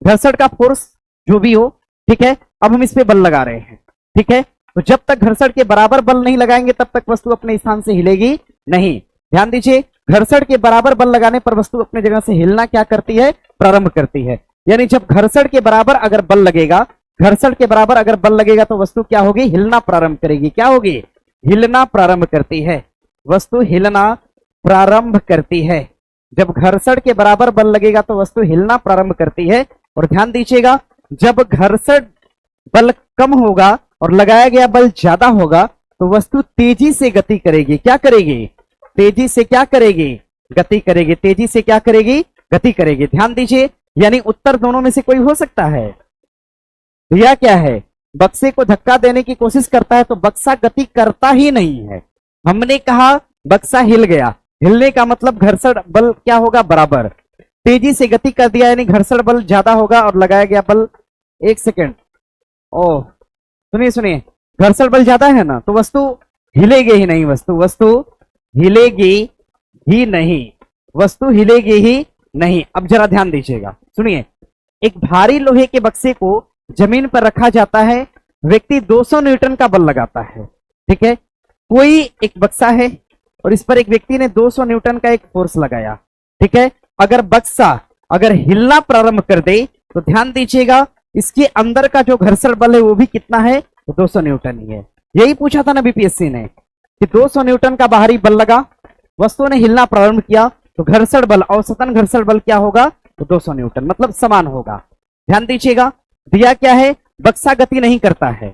घर्षण का फोर्स जो भी हो, ठीक है, अब हम इस पे बल लगा रहे हैं, ठीक है, तो जब तक घर्षण के बराबर बल नहीं लगाएंगे तब तक वस्तु अपने स्थान से हिलेगी नहीं। ध्यान दीजिए, घर्षण के बराबर बल लगाने पर वस्तु अपने जगह से हिलना क्या करती है? प्रारंभ करती है। यानी जब घर्षण के बराबर अगर बल लगेगा, घर्षण के बराबर अगर बल लगेगा तो वस्तु क्या होगी? हिलना प्रारंभ करेगी। क्या होगी? हिलना प्रारंभ करती है। वस्तु हिलना प्रारंभ करती है। जब घर्षण के बराबर बल लगेगा तो वस्तु हिलना प्रारंभ करती है। और ध्यान दीजिएगा, जब घर्षण बल कम होगा और लगाया गया बल ज्यादा होगा तो वस्तु तेजी से गति करेगी। क्या करेगी? तेजी से क्या करेगी? गति करेगी। तेजी से क्या करेगी? गति करेगी। ध्यान दीजिए, यानी उत्तर दोनों में से कोई हो सकता है। यह क्या है? बक्से को धक्का देने की कोशिश करता है तो बक्सा गति करता ही नहीं है। हमने कहा बक्सा हिल गया, हिलने का मतलब घर्षण बल क्या होगा? बराबर। तेजी से गति कर दिया यानी घर्षण बल ज्यादा होगा और लगाया गया बल, एक सेकेंड, ओ सुनिए सुनिए, घर्षण बल ज्यादा है ना तो वस्तु हिलेगी ही नहीं। वस्तु हिलेगी ही नहीं, वस्तु हिलेगी ही नहीं। अब जरा ध्यान दीजिएगा, सुनिए, एक भारी लोहे के बक्से को जमीन पर रखा जाता है, व्यक्ति 200 न्यूटन का बल लगाता है, ठीक है, कोई एक बक्सा है और इस पर एक व्यक्ति ने 200 न्यूटन का एक फोर्स लगाया, ठीक है, अगर बक्सा अगर हिलना प्रारंभ कर दे तो ध्यान दीजिएगा इसके अंदर का जो घर्षण बल है वो भी कितना है? तो 200 न्यूटन ही है। यही पूछा था ना बीपीएससी ने कि 200 न्यूटन का बाहरी बल लगा, वस्तु ने हिलना प्रारंभ किया तो घर्षण बल, औसतन घर्षण बल क्या होगा? तो 200 न्यूटन, मतलब समान होगा। ध्यान दीजिएगा, दिया क्या है? बक्सा गति नहीं करता है,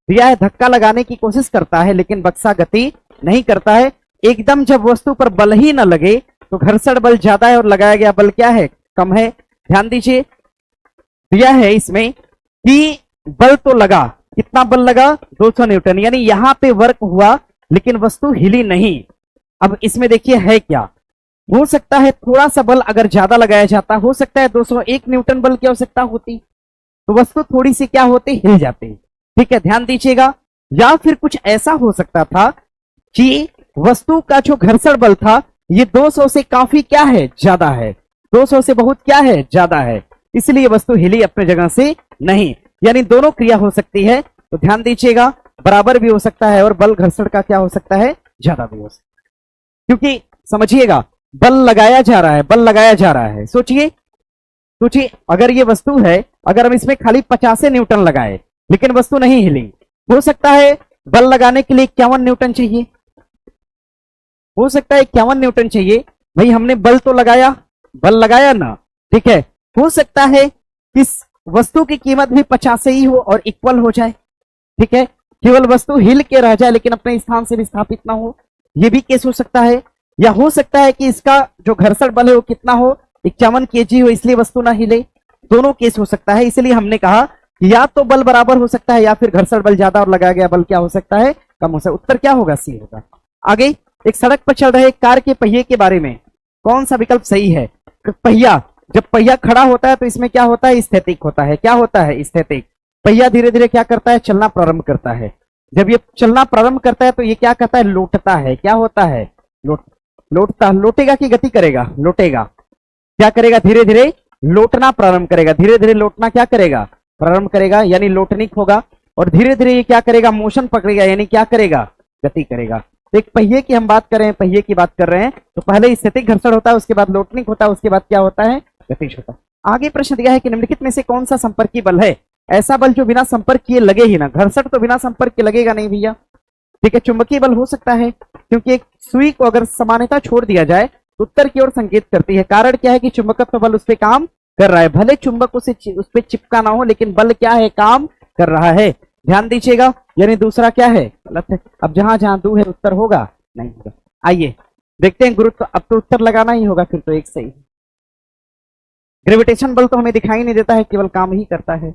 दिया है धक्का लगाने की कोशिश करता है लेकिन बक्सा गति नहीं करता है। एकदम जब वस्तु पर बल ही न लगे तो घर्षण बल ज्यादा है और लगाया गया बल क्या है? कम है। ध्यान दीजिए, दिया है इसमें कि बल तो लगा, कितना बल लगा? 200 न्यूटन, यानी यहां पे वर्क हुआ लेकिन वस्तु हिली नहीं। अब इसमें देखिए है क्या, हो सकता है थोड़ा सा बल अगर ज्यादा लगाया जाता, हो सकता है 201 न्यूटन बल की आवश्यकता होती तो वस्तु थोड़ी सी क्या होती? हिल जाती। ठीक है, ध्यान दीजिएगा, या फिर कुछ ऐसा हो सकता था कि वस्तु का जो घर्षण बल था ये 200 से काफी क्या है? ज्यादा है, 200 से बहुत क्या है? ज्यादा है, इसलिए वस्तु हिली अपने जगह से नहीं। यानी दोनों क्रिया हो सकती है। तो ध्यान दीजिएगा, बराबर भी हो सकता है और बल घर्षण का क्या हो सकता है? ज्यादा भी हो सकता है। क्योंकि समझिएगा, बल लगाया जा रहा है, बल लगाया जा रहा है। सोचिए सोचिए अगर ये वस्तु है, अगर हम इसमें खाली 50 न्यूटन लगाए लेकिन वस्तु नहीं हिली, हो सकता है बल लगाने के लिए 51 न्यूटन चाहिए, हो सकता है 51 न्यूटन चाहिए। भाई हमने बल तो लगाया, बल लगाया ना, ठीक है। हो सकता है इस वस्तु की कीमत भी 50 ही हो और इक्वल हो जाए, ठीक है, केवल वस्तु हिल के रह जाए लेकिन अपने स्थान से विस्थापित ना हो, यह भी केस हो सकता है। या हो सकता है कि इसका जो घर्षण बल है वो कितना हो, 51 kg हो, इसलिए वस्तु ना हिले। दोनों केस हो सकता है, इसलिए हमने कहा कि या तो बल बराबर हो सकता है या फिर घर्षण बल ज्यादा और लगाया गया बल क्या हो सकता है, कम हो सकता है। उत्तर क्या होगा, सी होगा। आगे, एक सड़क पर चल रहे कार के पहिए के बारे में कौन सा विकल्प सही है। पहिया, जब पहिया खड़ा होता है तो इसमें क्या होता है, स्थैतिक होता है। क्या होता है, स्थैतिक। पहिया धीरे धीरे क्या करता है, चलना प्रारंभ करता है। जब ये चलना प्रारंभ करता है तो ये क्या करता है, लौटता है। क्या होता है, लौटता। लौटेगा की गति करेगा, लौटेगा। क्या करेगा, धीरे धीरे लौटना प्रारंभ करेगा। धीरे धीरे लौटना क्या करेगा, प्रारंभ करेगा, यानी लौटनिक होगा। और धीरे धीरे ये क्या करेगा, मोशन पकड़ेगा, यानी क्या करेगा, गति करेगा। तो एक पहिए की हम बात कर रहे हैं, पहिए की बात कर रहे हैं, तो पहले स्थैतिक घर्षण होता है, उसके बाद लौटनिक होता है, उसके बाद क्या होता है, गतिज होता है। आगे प्रश्न दिया है कि निम्नलिखित में से कौन सा संपर्की बल है, ऐसा बल जो बिना संपर्क किए लगे ही ना। घर्षण तो बिना संपर्क के लगेगा नहीं भैया, ठीक है। चुंबकीय बल हो सकता है, क्योंकि एक सुई को अगर समानता छोड़ दिया जाए तो उत्तर की ओर संकेत करती है। कारण क्या है कि चुंबकत्व बल उस पर काम कर रहा है, भले चुंबक उस पर चिपका ना हो लेकिन बल क्या है, काम कर रहा है। ध्यान दीजिएगा, यानी दूसरा क्या है, गलत है। अब जहां जहां दू है उत्तर होगा नहीं होगा। आइए देखते हैं गुरुत्व, अब तो उत्तर लगाना ही होगा फिर तो एक सही। ग्रेविटेशन बल तो हमें दिखाई नहीं देता है, केवल काम ही करता है।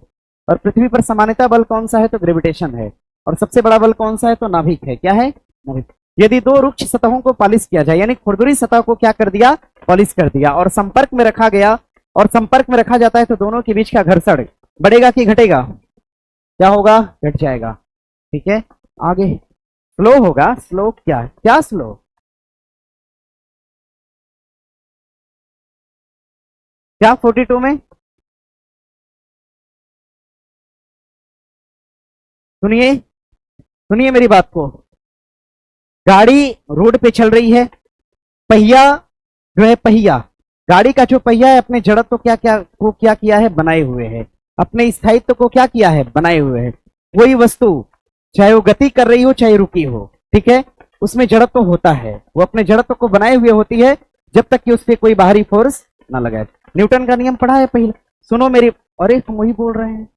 और पृथ्वी पर सामान्यता बल कौन सा है, तो ग्रेविटेशन है। और सबसे बड़ा बल कौन सा है, तो नाभिक है। क्या है, नाभिक। यदि दो रुक्ष सतहों को पॉलिश किया जाए, यानी खुरदुरी सतह को क्या कर दिया, पॉलिश कर दिया, और संपर्क में रखा गया, और संपर्क में रखा जाता है, तो दोनों के बीच का घर्षण बढ़ेगा कि घटेगा, क्या होगा, घट जाएगा, ठीक है। आगे स्लो होगा, स्लो क्या है, क्या स्लो, क्या 42 में, सुनिए सुनिए मेरी बात को। गाड़ी रोड पे चल रही है, पहिया जो है, पहिया गाड़ी का जो पहिया है अपने जड़त्व क्या किया है, बनाए हुए है। अपने स्थायित्व को क्या किया है, बनाए हुए है। कोई वस्तु चाहे वो गति कर रही हो चाहे रुकी हो, ठीक है, उसमें जड़त्व होता है, वो अपने जड़त्व को बनाए हुए होती है जब तक कि उस पर कोई बाहरी फोर्स ना लगाए। न्यूटन का नियम पढ़ा है पहले, सुनो मेरी। अरे तुम वही बोल रहे हैं,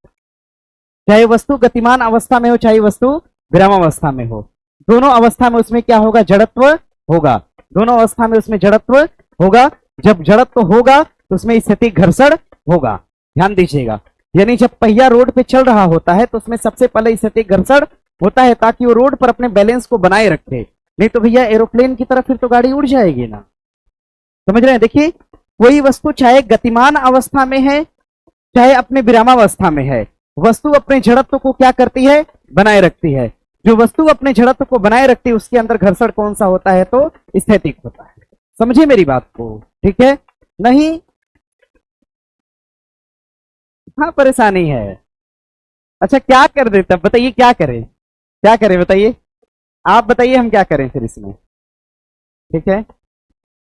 चाहे वस्तु गतिमान अवस्था में हो चाहे वस्तु विरामावस्था में हो, दोनों अवस्था में उसमें क्या होगा, जड़त्व होगा। दोनों अवस्था में उसमें जड़त्व होगा। जब जड़त्व होगा तो उसमें स्थैतिक घर्षण होगा। ध्यान दीजिएगा, यानी जब पहिया रोड पे चल रहा होता है तो उसमें सबसे पहले स्थैतिक घर्षण होता है ताकि वो रोड पर अपने बैलेंस को बनाए रखे। नहीं तो भैया एरोप्लेन की तरफ फिर तो गाड़ी उड़ जाएगी ना, समझ रहे हैं। देखिए कोई वस्तु चाहे गतिमान अवस्था में है चाहे अपने विरामावस्था में है, वस्तु अपने जड़त्व को क्या करती है, बनाए रखती है। जो वस्तु अपने जड़त्व को बनाए रखती है उसके अंदर घर्षण कौन सा होता है, तो स्थैतिक होता है। समझिए मेरी बात को, ठीक है। नहीं, हाँ परेशानी है। अच्छा क्या कर देता, बताइए क्या करें, क्या करें बताइए, आप बताइए हम क्या करें फिर इसमें, ठीक है।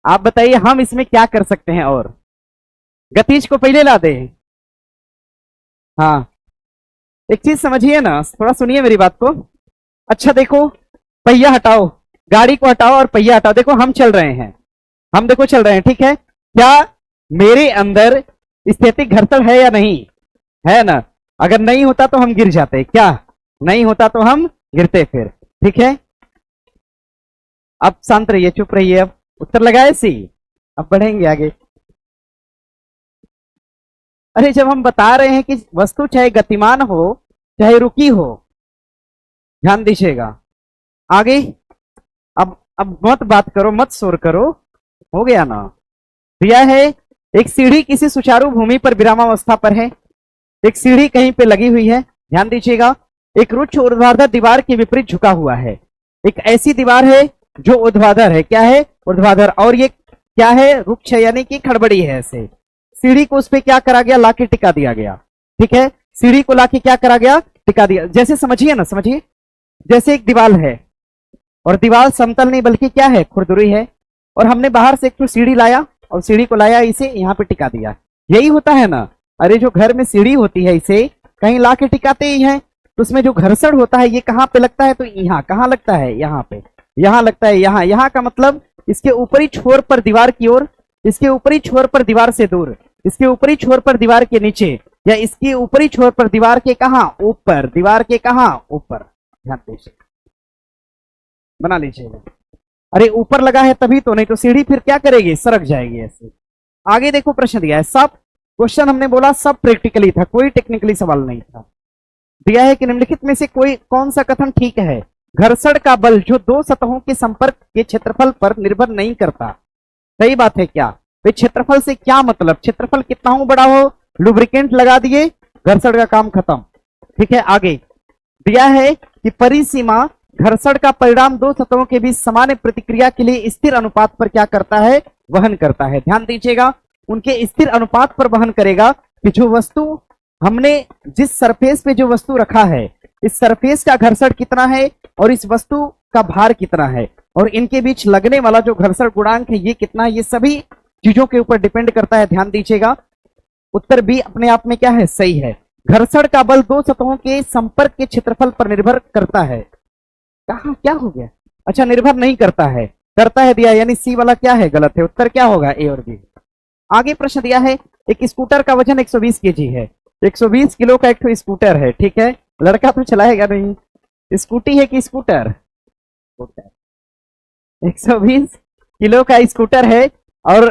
आप बताइए हम इसमें क्या कर सकते हैं, और गतिज को पहले ला दे। हाँ एक चीज समझिए ना, थोड़ा सुनिए मेरी बात को। अच्छा देखो, पहिया हटाओ, गाड़ी को हटाओ और पहिया हटाओ। देखो हम चल रहे हैं, हम देखो चल रहे हैं, ठीक है। क्या मेरे अंदर स्थैतिक घर्षण है या नहीं है ना। अगर नहीं होता तो हम गिर जाते, क्या नहीं होता तो हम गिरते फिर, ठीक है। अब शांत रहिए, चुप रहिए। अब उत्तर लगाए सी, अब बढ़ेंगे आगे। अरे जब हम बता रहे हैं कि वस्तु चाहे गतिमान हो चाहे रुकी हो, ध्यान दीजिएगा आगे। अब मत बात करो, मत शोर करो, हो गया ना। दिया है एक सीढ़ी किसी सुचारू भूमि पर विरामावस्था पर है, एक सीढ़ी कहीं पे लगी हुई है, ध्यान दीजिएगा। एक रुक्ष ऊर्ध्वाधर दीवार के विपरीत झुका हुआ है। एक ऐसी दीवार है जो ऊर्ध्वाधर है, क्या है, ऊर्ध्वाधर, और ये क्या है, रुक्ष है, यानी कि खड़बड़ी है। ऐसे सीढ़ी को उस पर क्या करा गया, लाके टिका दिया गया, ठीक है। सीढ़ी को लाके क्या करा गया, टिका दिया। जैसे समझिए ना, समझिए जैसे एक दीवार है और दीवार समतल नहीं बल्कि क्या है, खुरदुरी है, और हमने बाहर से एक तो सीढ़ी लाया और सीढ़ी को लाया इसे यहाँ पे टिका दिया। यही होता है ना। अरे जो घर में सीढ़ी होती है इसे कहीं ला के टिकाते ही है, तो उसमें जो घर्षण होता है ये कहाँ पे लगता है, तो यहाँ कहाँ लगता है, यहाँ पे, यहाँ लगता है, यहाँ। यहाँ का मतलब इसके ऊपरी छोर पर दीवार की ओर, इसके ऊपरी छोर पर दीवार से दूर, इसके ऊपरी छोर पर दीवार के नीचे, या इसके ऊपरी छोर पर दीवार के कहा ऊपर, दीवार के कहा ऊपर। ध्यान दीजिए, बना लीजिएगा। अरे ऊपर लगा है तभी तो, नहीं तो सीढ़ी फिर क्या करेगी, सरक जाएगी ऐसे। आगे देखो प्रश्न दिया है, सब क्वेश्चन हमने बोला सब प्रैक्टिकली था, कोई टेक्निकली सवाल नहीं था। दिया है कि निम्नलिखित में से कोई कौन सा कथन ठीक है। घर्षण का बल जो दो सतहों के संपर्क के क्षेत्रफल पर निर्भर नहीं करता। सही बात है क्या भाई, क्षेत्रफल से क्या मतलब, क्षेत्रफल कितना हो बड़ा हो, लुब्रिकेंट लगा दिए, घर्षण का काम खत्म। ठीक है, आगे दिया है कि परिसीमा घर्षण का परिणाम दो सतहों के बीच सामान्य प्रतिक्रिया के लिए स्थिर अनुपात पर क्या करता है, वहन करता है। ध्यान दीजिएगा, उनके स्थिर अनुपात पर वहन करेगा कि जो वस्तु हमने जिस सरफेस पे जो वस्तु रखा है, इस सरफेस का घर्षण कितना है और इस वस्तु का भार कितना है, और इनके बीच लगने वाला जो घर्षण गुणांक है ये कितना है, ये सभी चीजों के ऊपर डिपेंड करता है। ध्यान दीजिएगा, उत्तर बी अपने आप में क्या है, सही है। घर्षण का बल दो सतहों के संपर्क के क्षेत्रफल पर निर्भर करता है। कहा क्या हो गया, अच्छा निर्भर नहीं करता है, करता है दिया, यानी सी वाला क्या है, गलत है। उत्तर क्या होगा, ए और बी। आगे प्रश्न दिया है, एक स्कूटर का वजन 120 केजी है, 120 किलो का एक तो स्कूटर है। ठीक है, लड़का तो चलाएगा नहीं, स्कूटी है कि स्कूटर, 120 किलो का स्कूटर है, और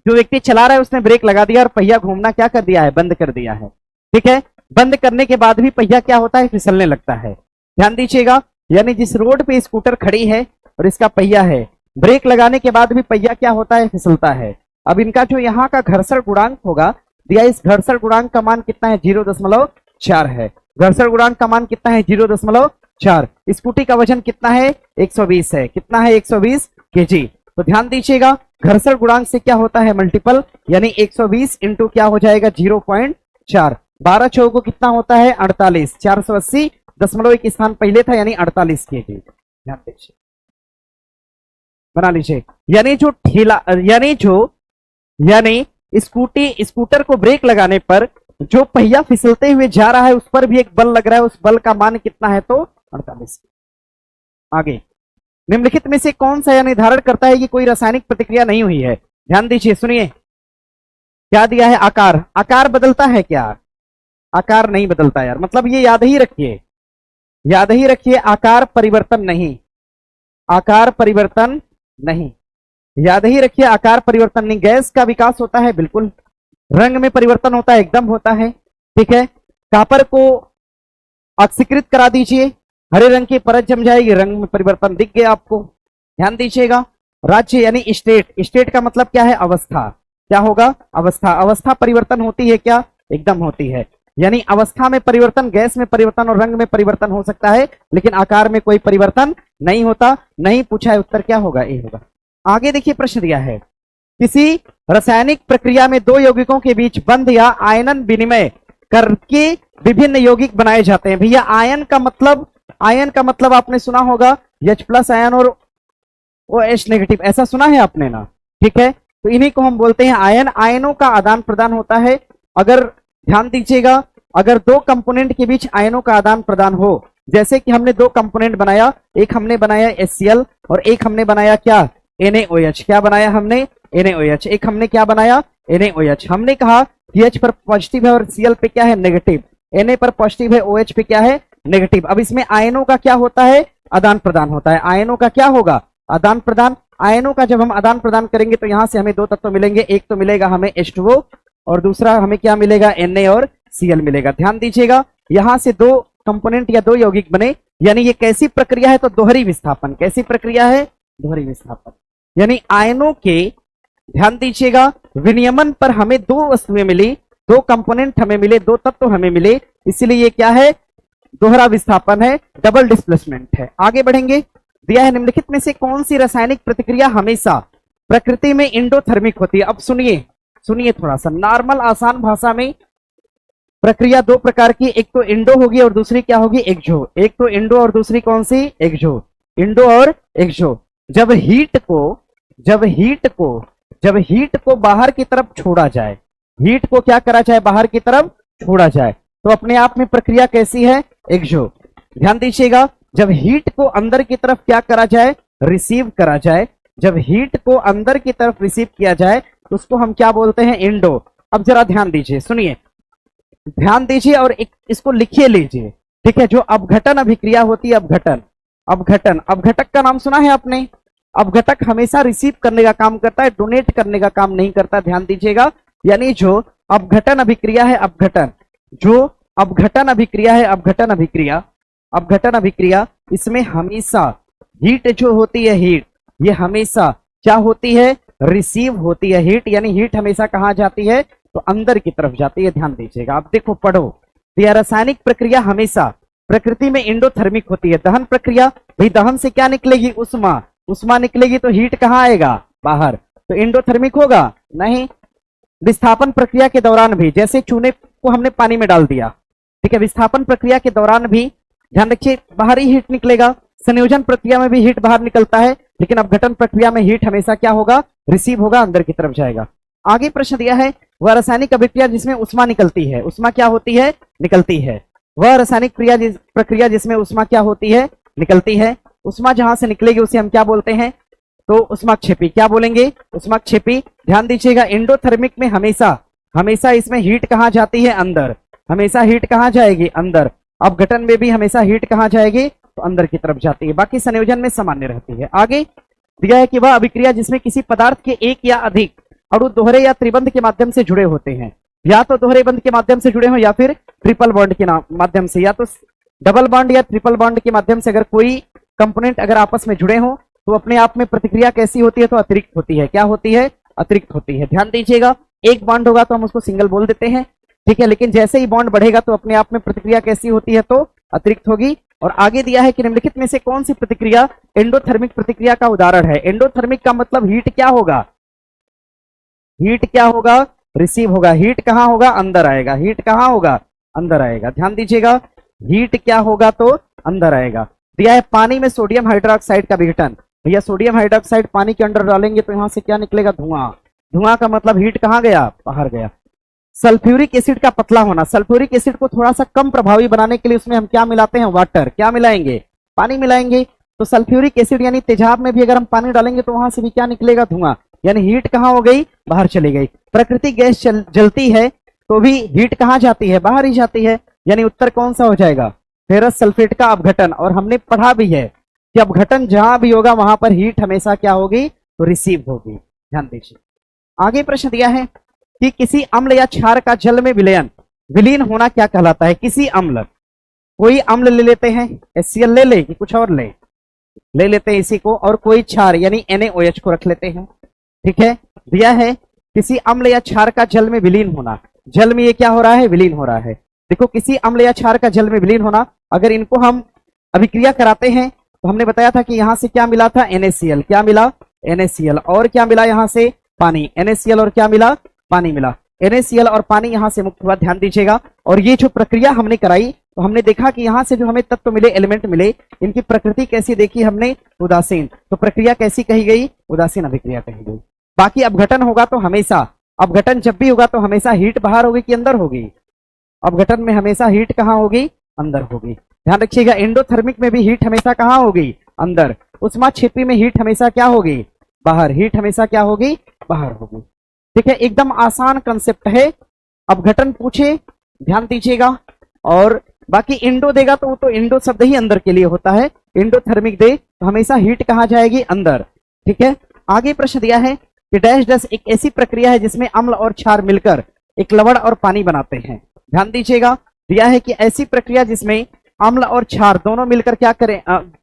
जो व्यक्ति चला रहा है उसने ब्रेक लगा दिया और पहिया घूमना क्या कर दिया है, बंद कर दिया है। ठीक है, बंद करने के बाद भी पहिया क्या होता है, फिसलने लगता है। ध्यान दीजिएगा, यानी जिस रोड पे स्कूटर खड़ी है और इसका पहिया है, ब्रेक लगाने के बाद भी पहिया क्या होता है, फिसलता है। अब इनका जो यहाँ का घर्षण गुणांक होगा दिया, इस घर्षण गुणांक का मान कितना है, 0.4 है। घर्षण गुणांक का मान कितना है, 0.4। स्कूटी का वजन कितना है, 120 है। कितना है, 120 केजी। तो ध्यान दीजिएगा, घर्षण गुणांक से क्या होता है, मल्टीपल, यानी 120 इंटू क्या हो जाएगा, 0.4। 12 चौको कितना होता है, 48। 480 दशमलव एक स्थान पहले था, यानी 48 केजी। ध्यान दीजिए, बना लीजिए। यानी जो ठेला, यानी स्कूटर को ब्रेक लगाने पर जो पहिया फिसलते हुए जा रहा है उस पर भी एक बल लग रहा है, उस बल का मान कितना है, तो 48। आगे, निम्नलिखित में से कौन सा यह निर्धारण करता है कि कोई रासायनिक प्रतिक्रिया नहीं हुई है। ध्यान दीजिए, सुनिए क्या दिया है, आकार। आकार बदलता है क्या, आकार नहीं बदलता यार, मतलब ये याद ही रखिए, याद ही रखिए, आकार परिवर्तन नहीं, आकार परिवर्तन नहीं, याद ही रखिए, आकार परिवर्तन नहीं। गैस का विकास होता है, बिल्कुल। रंग में परिवर्तन होता है, एकदम होता है। ठीक है, कापर को ऑक्सीकृत करा दीजिए, हरे रंग की परत जम जाएगी, रंग में परिवर्तन दिख गया आपको। ध्यान दीजिएगा, राज्य यानी स्टेट, स्टेट का मतलब क्या है, अवस्था। क्या होगा, अवस्था। अवस्था परिवर्तन होती है क्या, एकदम होती है। यानी अवस्था में परिवर्तन, गैस में परिवर्तन और रंग में परिवर्तन हो सकता है, लेकिन आकार में कोई परिवर्तन नहीं होता। नहीं पूछा है, उत्तर क्या होगा, ए होगा। आगे देखिए, प्रश्न दिया है, किसी रासायनिक प्रक्रिया में दो यौगिकों के बीच बंध या आयनन विनिमय करके विभिन्न यौगिक बनाए जाते हैं। भैया आयन का मतलब आपने सुना होगा H+ आयन और OH नेगेटिव, ऐसा सुना है आपने ना। ठीक है, तो इन्हीं को हम बोलते हैं आयन। आयनों का आदान प्रदान होता है। अगर ध्यान दीजिएगा, अगर दो कंपोनेंट के बीच आयनों का आदान प्रदान हो, जैसे कि हमने दो कंपोनेंट बनाया, एक हमने बनाया HCl और एक हमने बनाया क्या, NaOH। क्या बनाया हमने, NaOH। एक हमने क्या बनाया, NaOH। हमने कहा कि H पर पॉजिटिव है और Cl पे क्या है, नेगेटिव। Na पर पॉजिटिव है, OH पे क्या है, नेगेटिव। अब इसमें आयनों का क्या होता है, आदान प्रदान होता है। आयनों का क्या होगा, आदान प्रदान। आयनों का जब हम आदान प्रदान करेंगे तो यहां से हमें दो तत्व मिलेंगे, एक तो मिलेगा हमें H2O और दूसरा हमें क्या मिलेगा, Na और Cl मिलेगा। ध्यान दीजिएगा, यहां से दो कंपोनेंट या दो यौगिक बने, यानी ये कैसी प्रक्रिया है, तो दोहरी विस्थापन। कैसी प्रक्रिया है, दोहरी विस्थापन। यानी आयनों के, ध्यान दीजिएगा, विनियमन पर हमें दो वस्तुएं मिली, दो कंपोनेंट हमें मिले, दो तत्व हमें मिले, इसलिए ये क्या है, दोहरा विस्थापन है, डबल डिस्प्लेसमेंट है। आगे बढ़ेंगे, दिया है निम्नलिखित में से कौन सी रासायनिक प्रतिक्रिया हमेशा प्रकृति में इंडोथर्मिक होती है। अब सुनिए थोड़ा सा नॉर्मल आसान भाषा में, प्रक्रिया दो प्रकार की, एक तो इंडो होगी और दूसरी क्या होगी, एक्सो। एक तो इंडो और दूसरी कौन सी, एक्सो। इंडो और एक्सो। जब हीट को बाहर की तरफ छोड़ा जाए, हीट को क्या करा जाए, बाहर की तरफ छोड़ा जाए। तो अपने आप में प्रक्रिया कैसी है, एक्सो। ध्यान दीजिएगा, जब हीट को अंदर की तरफ क्या करा जाए, रिसीव करा जाए, जब हीट को अंदर की तरफ रिसीव किया जाए तो उसको हम क्या बोलते हैं, इंडो। अब जरा ध्यान दीजिए, सुनिए, ध्यान दीजिए और इसको लिखिए लीजिए, ठीक है। जो अपघटन अभिक्रिया होती है, अपघटन, अपघटन, अपघटक का नाम सुना है आपने। अपघटक हमेशा रिसीव करने का काम करता है, डोनेट करने का काम नहीं करता। ध्यान दीजिएगा, यानी जो अपघटन अभिक्रिया है, अपघटन, जो अपघटन अभिक्रिया है, अपघटन अभिक्रिया, अपघटन अभिक्रिया, इसमें हमेशा हीट जो होती है, हीट, ये हमेशा क्या होती है, रिसीव होती है हीट। यानी हीट हमेशा कहां जाती है, तो अंदर की तरफ जाती है। ध्यान दीजिएगा, आप देखो, पढ़ो, यह रासायनिक प्रक्रिया हमेशा प्रकृति में इंडोथर्मिक होती है। दहन प्रक्रिया, भाई दहन से क्या निकलेगी, उष्मा, उष्मा निकलेगी तो हीट कहां आएगा, बाहर, तो इंडोथर्मिक होगा नहीं। विस्थापन प्रक्रिया के दौरान भी, जैसे चूने को हमने पानी में डाल दिया, ठीक है, विस्थापन प्रक्रिया के दौरान भी ध्यान रखिए बाहर ही हीट निकलेगा। संयोजन प्रक्रिया में भी हीट बाहर निकलता है, लेकिन अपघटन प्रक्रिया में हीट हमेशा क्या होगा, रिसीव होगा, अंदर की तरफ जाएगा। आगे प्रश्न दिया है, वह रासायनिक अभिक्रिया जिसमें उष्मा निकलती है, उष्मा क्या होती है, निकलती है। वह रासायनिक प्रक्रिया जिसमें उष्मा क्या होती है, निकलती है। उष्मा जहां से निकलेगी उसे हम क्या बोलते हैं, तो उष्माक्षेपी। क्या बोलेंगे, उष्माक्षेपी। ध्यान दीजिएगा, एंडोथर्मिक में हमेशा हमेशा इसमें हीट कहां जाती है, अंदर, हमेशा हीट कहां जाएगी, अंदर। अपघटन में भी हमेशा हीट कहां जाएगी, तो अंदर की तरफ जाती है। बाकी संयोजन में सामान्य रहती है। आगे दिया है कि वह अभिक्रिया जिसमें किसी पदार्थ के एक या अधिक अणु दोहरे या त्रिबंध के माध्यम से जुड़े होते हैं, या तो दोहरे बंध के माध्यम से जुड़े हो या फिर ट्रिपल बॉन्ड के माध्यम से, या तो डबल बॉन्ड या ट्रिपल बॉन्ड के माध्यम से अगर कोई कंपोनेंट अगर आपस में जुड़े हो तो अपने आप में प्रतिक्रिया कैसी होती है, तो अतिरिक्त होती है। क्या होती है, अतिरिक्त होती है। ध्यान दीजिएगा, एक बॉन्ड होगा तो हम उसको सिंगल बोल देते हैं, ठीक है, लेकिन जैसे ही बॉन्ड बढ़ेगा तो अपने आप में प्रतिक्रिया कैसी होती है, तो अतिरिक्त होगी। और आगे दिया है कि निम्नलिखित में से कौन सी प्रतिक्रिया एंडोथर्मिक प्रतिक्रिया का उदाहरण है। एंडोथर्मिक का मतलब हीट क्या होगा, हीट क्या होगा, रिसीव होगा। हीट कहां होगा, अंदर आएगा। हीट कहां होगा, अंदर आएगा। ध्यान दीजिएगा, हीट क्या होगा, तो अंदर आएगा। दिया है पानी में सोडियम हाइड्रोक्साइड का विघटन। भैया सोडियम हाइड्रोक्साइड पानी के अंदर डालेंगे तो यहां से क्या निकलेगा, धुआं। धुआं का मतलब हीट कहां गया, बाहर गया। सल्फ्यूरिक एसिड का पतला होना, सल्फ्यूरिक एसिड को थोड़ा सा कम प्रभावी बनाने के लिए उसमें हम क्या मिलाते हैं, वाटर। क्या मिलाएंगे, पानी मिलाएंगे। तो सल्फ्यूरिक एसिड यानी तेजाब में भी अगर हम पानी डालेंगे तो वहां से भी क्या निकलेगा, धुआं। यानी हीट कहां हो गई, बाहर चली गई। प्राकृतिक गैस जलती है तो भी हीट कहां जाती है, बाहर ही जाती है। यानी उत्तर कौन सा हो जाएगा, फेरस सल्फेट का अपघटन। और हमने पढ़ा भी है कि अपघटन जहां भी होगा वहां पर हीट हमेशा क्या होगी, तो रिसीव होगी। ध्यान दीजिए, आगे प्रश्न दिया है कि किसी अम्ल या क्षार का जल में विलीन होना क्या कहलाता है। किसी अम्ल, कोई अम्ल ले लेते हैं, HCl ले ले कि कुछ और ले लेते हैं इसी को, और कोई क्षार यानी NaOH को रख लेते हैं, ठीक है। दिया है किसी अम्ल या क्षार का जल में विलीन होना। जल में ये क्या हो रहा है, विलीन हो रहा है। देखो, किसी अम्ल या क्षार का जल में विलीन होना, अगर इनको हम अभिक्रिया कराते हैं तो हमने बताया था कि यहां से क्या मिला था, NaCl। क्या मिला, NaCl। और क्या मिला यहां से, पानी। NaCl और क्या मिला, पानी मिला। NaCl और पानी यहां से मुक्त हुआ। ध्यान दीजिएगा, और ये जो प्रक्रिया हमने कराई तो हमने देखा कि यहां से जो हमें तत्व मिले, एलिमेंट मिले, इनकी प्रकृति कैसी देखी हमने, उदासीन। तो प्रक्रिया कैसी कही गई, उदासीन अभिक्रिया कही गई। बाकी अपघटन होगा तो हमेशा, अपघटन जब भी होगा तो हमेशा हीट बाहर होगी कि अंदर होगी, अपघटन में हमेशा हीट कहां होगी, अंदर होगी। ध्यान रखिएगा, एंडोथर्मिक में भी हीट हमेशा कहां होगी, अंदर। उष्माक्षेपी में हीट हमेशा क्या होगी, बाहर। हीट हमेशा क्या होगी, बाहर होगी। ठीक है, एकदम आसान कंसेप्ट है। अपघटन पूछे, ध्यान दीजिएगा, और बाकी इंडो देगा तो वो तो इंडो शब्द ही अंदर के लिए होता है। इंडोथर्मिक दे तो हमेशा हीट कहां जाएगी, अंदर। ठीक है, आगे प्रश्न दिया है कि डैश डैश एक ऐसी प्रक्रिया है जिसमें अम्ल और क्षार मिलकर एक लवण और पानी बनाते हैं। ध्यान दीजिएगा, दिया है कि ऐसी प्रक्रिया जिसमें अम्ल और क्षार दोनों मिलकर क्या करें,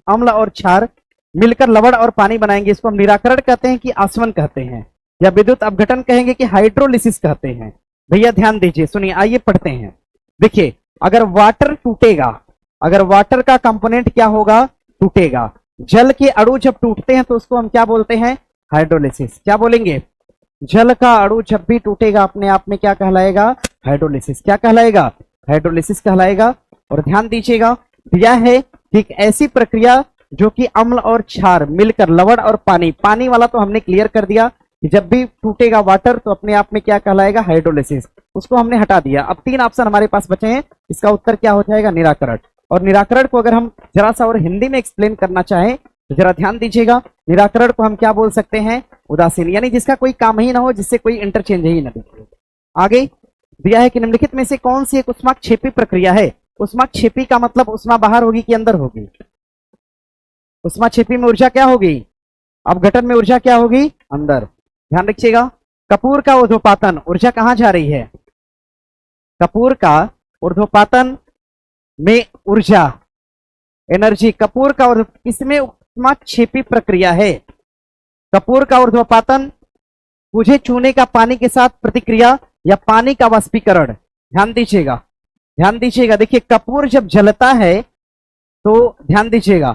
अम्ल और क्षार मिलकर लवण और पानी बनाएंगे। इसको हम निराकरण कहते हैं कि आसवन कहते हैं, या विद्युत अपघटन कहेंगे कि हाइड्रोलिसिस कहते हैं। भैया ध्यान दीजिए, सुनिए, आइए पढ़ते हैं। देखिए, अगर वाटर टूटेगा, अगर वाटर का कंपोनेंट क्या होगा, टूटेगा। जल के अणु जब टूटते हैं तो उसको हम क्या बोलते हैं, हाइड्रोलिसिस। क्या बोलेंगे, जल का अणु जब भी टूटेगा अपने आप में क्या कहलाएगा, हाइड्रोलिसिस। क्या कहलाएगा, हाइड्रोलिसिस कहलाएगा। और ध्यान दीजिएगा, दिया है कि एक ऐसी प्रक्रिया जो कि अम्ल और क्षार मिलकर लवण और पानी, पानी वाला तो हमने क्लियर कर दिया, कि जब भी टूटेगा वाटर तो अपने आप में क्या कहलाएगा, हाइड्रोलिसिस। उसको हमने हटा दिया। अब 3 ऑप्शन हमारे पास बचे हैं, इसका उत्तर क्या हो जाएगा, निराकरण। और निराकरण को अगर हम जरा सा और हिंदी में एक्सप्लेन करना चाहें तो जरा ध्यान दीजिएगा, निराकरण को हम क्या बोल सकते हैं, उदासीन, यानी जिसका कोई काम ही ना हो, जिससे कोई इंटरचेंज ही ना दिखे। आगे दिया है कि निम्नलिखित में से कौन सी एक ऊष्माक्षेपी प्रक्रिया है। ऊष्माक्षेपी का मतलब ऊष्मा बाहर होगी कि अंदर होगी। ऊष्माक्षेपी में ऊर्जा क्या होगी, अपघटन में ऊर्जा क्या होगी, अंदर। ध्यान रखिएगा, कपूर का ऊर्ध्वपातन, ऊर्जा कहां जा रही है, कपूर का ऊर्ध्वपातन में ऊर्जा, एनर्जी, कपूर का किसमें ऊष्माक्षेपी प्रक्रिया है। कपूर का ऊर्ध्वपातन, बुझे चूने का पानी के साथ प्रतिक्रिया या पानी का वाष्पीकरण। ध्यान दीजिएगा, ध्यान दीजिएगा। देखिए कपूर जब जलता है तो ध्यान दीजिएगा,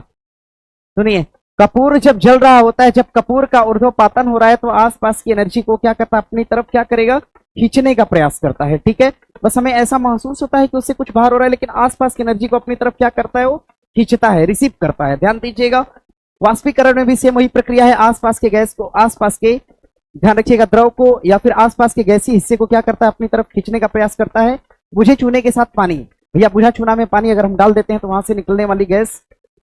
सुनिए, कपूर जब जल रहा होता है, जब कपूर का ऊर्ध्वपातन हो रहा है तो आसपास की एनर्जी को क्या करता है, अपनी तरफ क्या करेगा, खींचने का प्रयास करता है। ठीक है, बस हमें ऐसा महसूस होता है कि उससे कुछ बाहर हो रहा है, लेकिन आसपास की एनर्जी को अपनी तरफ क्या करता है, वो खींचता है, रिसीव करता है। ध्यान दीजिएगा, वाष्पीकरण में भी सेम वही प्रक्रिया है। आसपास के गैस को, आसपास के, ध्यान रखिएगा, द्रव को या फिर आसपास के गैसीय हिस्से को क्या करता है, अपनी तरफ खींचने का प्रयास करता है। बुझे चूने के साथ पानी, भैया बुझा चूना में पानी अगर हम डाल देते हैं तो वहां से निकलने वाली गैस